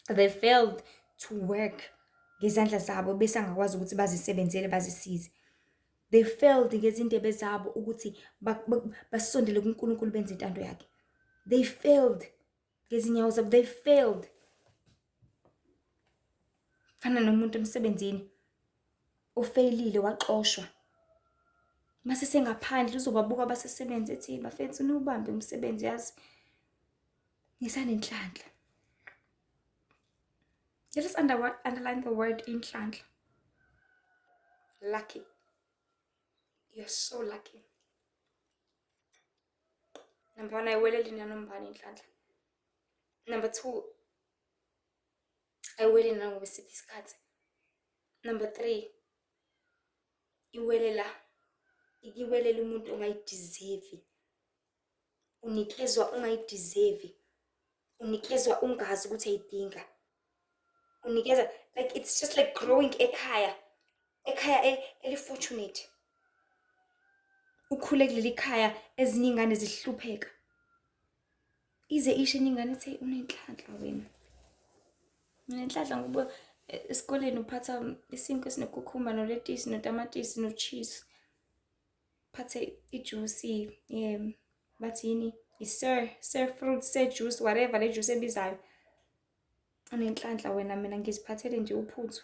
They failed to work ngezandla zabo besangakwazi ukuthi bazisebenzele bazisize. They failed ngezindebe zabo ukuthi basondele kuNkulunkulu benze intando yakhe. They failed ngezinyawo zabo. They failed. Fana nomuntu emsebenzini ofailile waxoshwa. Mase sengaphandle uzobabuka abasesebenza ethi bafethu nubambe umsebenzi yazi ngisanenhlanhla. Let us underline the word inhlanhla. Lucky. You're so lucky. Number 1, ayiweleli nanombani inhlanhla. Number 2, ayiweleli nangokusiphi isikhathi. Number 3, ikiwelela umuntu ongayideserve. Unikezwa ungayideserve. Unikezwa ungazi ukuthi ayidinga. Unikeza like it's just like growing ekhaya elifortunate. Ukhule kuleli khaya ezinye ingane zihlupheka. Ize ishe ingane ethi unenhlanhla wena. Unenhlanhla ngoba esikoleni uphatha isinkwa esinekukhumba noletisi notamatisi nocheese. Phathe ijuice bathi yini sir fruit sir juice whatever le juice ebizayo. Unenhlanhla wena mina ngiziphathele nje uphuthu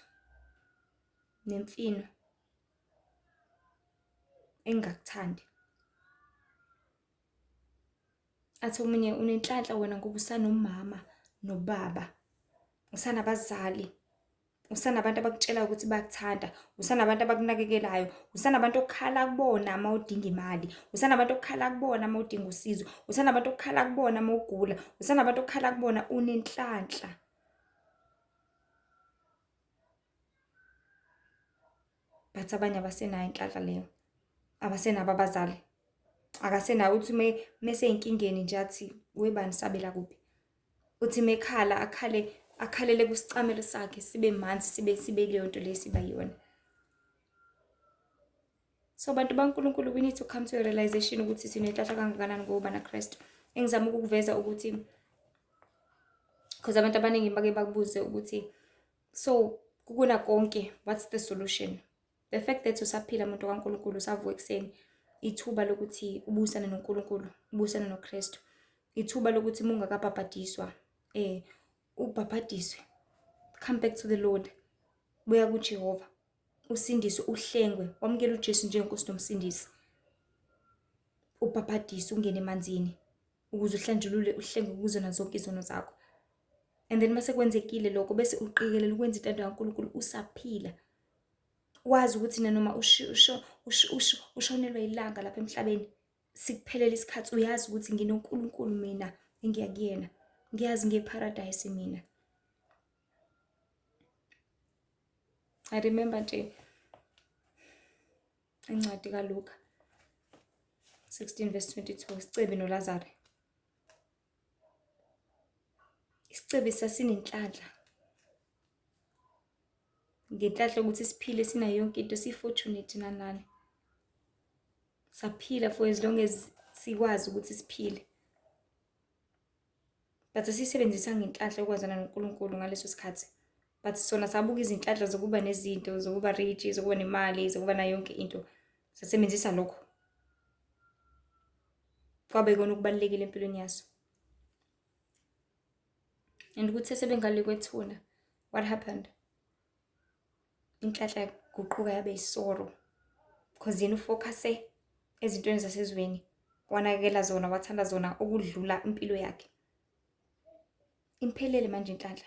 nemfino engakuthandi. Athi omunye unenhlanhla wena ngoba usanomama nobaba. Usanabazali. Usanabantu abakutshela ukuthi bayakuthanda. Usanabantu abakunakekelayo. Usanabantu okukhala kubona uma udinga imali. Usanabantu okukhala kubona uma udinga usizo. Usanabantu okukhala kubona uma ugula. Usanabantu okukhala kubona unenhlanhla. But abanye abasenayo inhlanhla leyo. Abasenabo abazali. Akasenayo uthi mase inkingeni nje athi webani sabela kuphi. Uthi mekhala akhalele kusicamelo sakhe sibe manzi sibe leyo nto lesiba yona. So bantu baNkulunkulu, we need to come to a realization ukuthi sinenhlahla kangakanani ngoba naKristu. Engizama ukuveza ukuthi because abantu abaningi bake bakubuze ukuthi so kukuna konke, what's the solution? The fact that usaphila umuntu kaNkulunkulu, usavuka ekuseni, ithuba lokuthi ubusane noNkulunkulu, ubusane noKristu. Ithuba lokuthi ungakabhabhadiswa ubhabhadiswe. Come back to the Lord. Buya kuJehova. Usindiswe, uhlengwe, wamukela uJesu njengenkosi nomsindisi. Ubhabhadiswe, ungene emanzini ukuze uhlanjulule, uhlengwe kuzona zonke izono zakho. And then mase kwenzekile lokho bese uqikelela ukwenza intando kaNkulunkulu usaphila. Wazi ukuthi noma ushonelwa ilanga lapha emhlabeni, sikuphelela isikhathi, uyazi ukuthi nginoNkulunkulu mina engiya kuyena. Ngiyazi ngeparadise mina. I remember nje incwadi kaLuka 16:22, isicebi noLazaro. Isicebi sasinenhlanhla. Ngenhlanhla ukuthi siphile sinayo yonke into, sifortunate nanani. Saphila for as long as sikwazi ukuthi siphile. But sisebenzisa ngenhlanhla ukwazana noNkulunkulu ngaleso sikhathi. But sona sabuka izinhlanhla zokuba nezinto, zokuba rich, zokuba nemali, zokuba nayo yonke into. Sasebenzisa lokho. Kwabe kona ukubalekile empilweni yaso. And ukuthi sebengale kwethuna, what happened? Inhlanhla guquka yabe isoro. Because yena ufocuse ezintweni zasezweni. Wanakela zona, wathanda zona okudlula impilo yakhe. Imphelele manje inhlanhla.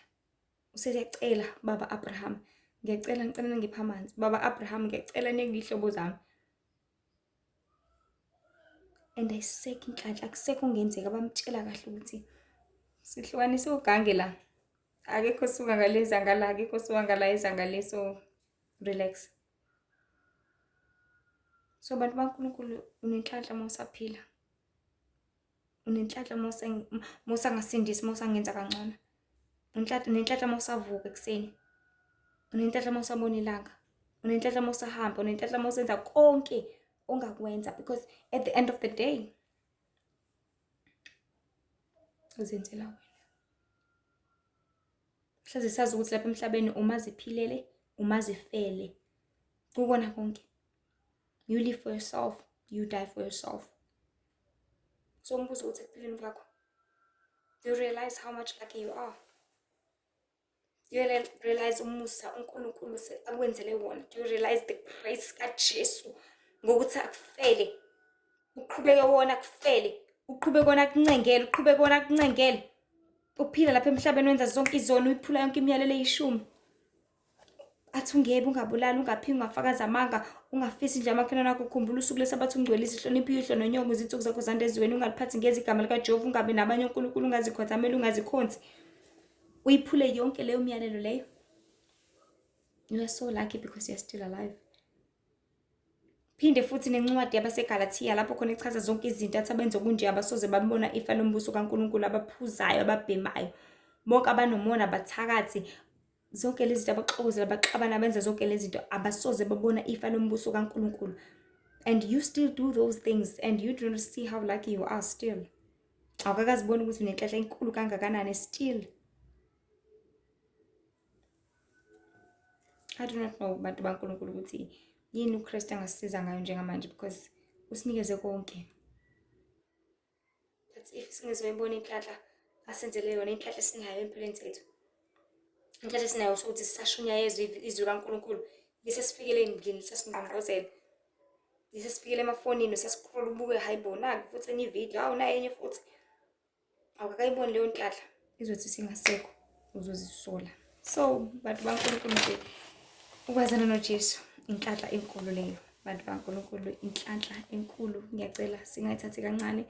Useyacela baba Abraham, ngiyacela ngicela ngipha amanzi. Baba Abraham, ngiyacela nekuyihlobo zami. And ayiseke inhlanhla, akusekho ongenzeka, bamtshela kahle ukuthi sihlukanise ugange la. Akekho suka ngaleza ngala, akekho suka ngala ezangale, so relax. So bantu baNkulunkulu, unenhlanhla mawusaphila. Unenhlanhla mawusangasindisi, mawusangenza kangcono. Unenhlanhla mawusavuka ekuseni. Unenhlanhla mawusabona ilanga. Unenhlanhla mawusahamba, unenhlanhla mawusenza konke ongakwenza, because at the end of the day uzenzela wena. Hlaze sazi ukuthi lapha emhlabeni umaziphilele, umazifele. Ukona konke. You live for yourself, you die for yourself. So ngibuza ukuthi ekuphileni kwakho, do you realize how much lucky you are? Do you realize umusa uNkulunkulu akwenzele wona? Do you realize the grace kaJesu ngokuthi akufele? Uqhubeke wona kufele, uqhubeke wona kuncengele, uqhubeke wona kuncengele. Uphila lapha emhlabeni wenza zonke izono, uyiphula yonke imiyalelo eyishumi. Athi ungebe, ungabulali, ungaphi, ungafakaza amanga, ungafisi nje amakhelwane akho, ukhumbula usuku leSabatha, ungcwelise, ihloniphe uyihlo nonyoko, izinsuku zakho zande ezweni, ungaliphathi ngezi igama likaJehova, ungabi nabanye uNkulunkulu, ungazikhothameli, ungazikhonzi. Uyiphule yonke leyo miyalelo leyo. You are so lucky because you are still alive. Phinde futhi nencwadi yabaseGalatia lapho khona ichaza zonke izinto athi abenze kunje abasoze babona ifa lombuso kaNkulunkulu, abaphuzayo, ababhemayo, bonke abanomona, bathakathi, zonke lezi zinto, abaxokozela, abaxabana, benza zonke lezi zinto, abasoze babona ifa lombuso kaNkulunkulu. And you still do those things and you do not see how lucky you are still. Awukakazibona ukuthi unenhlanhla enkulu kangakanani still. I do not know bantu baNkulunkulu ukuthi yini uKristu angasisiza ngayo njengamanje, because usinikeze konke. But if singezoyibona inhlanhla asenzele yona, inhlanhla sinayo empilweni zethu, inhlanhla sinayo ukuthi sisashunya yezwe izwi kaNkulunkulu, lisesifikele endlini, sasingqongqozela, lisesifikele emafonini, sasicroll ubuke, hayibo naku futhi enye ivideo, hawu nayo enye futhi. Awukakayiboni leyo nhlahla, izothi singasekho uzozisola. So bantu baNkulunkulu nje, ukwazana noJesu inhlanhla enkulu leyo. Bantu baNkulunkulu, inhlanhla enkulu, ngiyacela singayithathi kancane.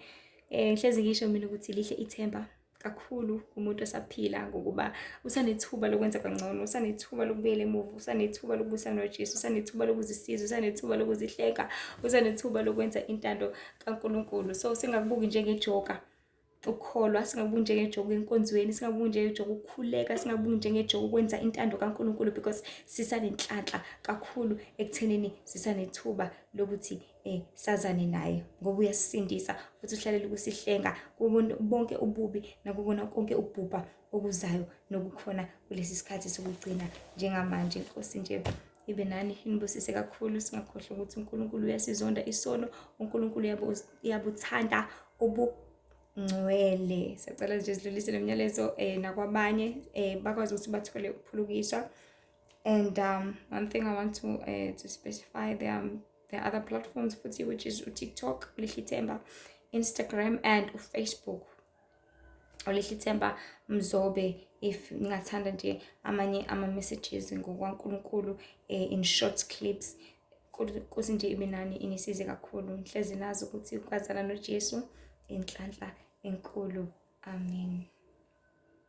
Ngihlezi ngisho mina ukuthi lihle ithemba kakhulu umuntu osaphila, ngokuba usanethuba lokwenza kangcono, usanethuba lokubuyela emuva, usanethuba lokubusana noJesu, usanethuba lokuzisiza, usanethuba lokuzihleka, usanethuba lokwenza intando kaNkulunkulu. So singakubuki njengejoker, ukukholwa, singabuki njengejoke enkonzweni, singabuki njengejoke ukukhuleka, singabuki njengejoke ukwenza intando kaNkulunkulu, because sisanenhlanhla kakhulu ekuthenini sisanethuba lokuthi sazane naye, ngoba uyasisindisa futhi uhlalela ukusihlenga bonke ububi nakubona konke ukubhubha okuzayo nokukhona kulesi sikhathi sokugcina njengamanje. Inkosi nje ibe nani inibusise kakhulu. Singakhohlwa ukuthi uNkulunkulu uyasizonda isono, uNkulunkulu uyabuthanda ubungcwele. Siyacela nje sidlulise lo myalezo nakwabanye bakwazi ukuthi bathole ukuphulukiswa. And one thing I want to specify, there are other platforms futhi, which is TikTok, Lihle Ithemba, Instagram and Facebook, uLihle Ithemba Mzobe. If ningathanda nje amanye ama-messages ngokwaNkulunkulu in short clips, Nkosi nje ibe nani inisize kakhulu. Nihlezi nazi ukuthi ukwazana noJesu inhlanhla enkulu. Amen.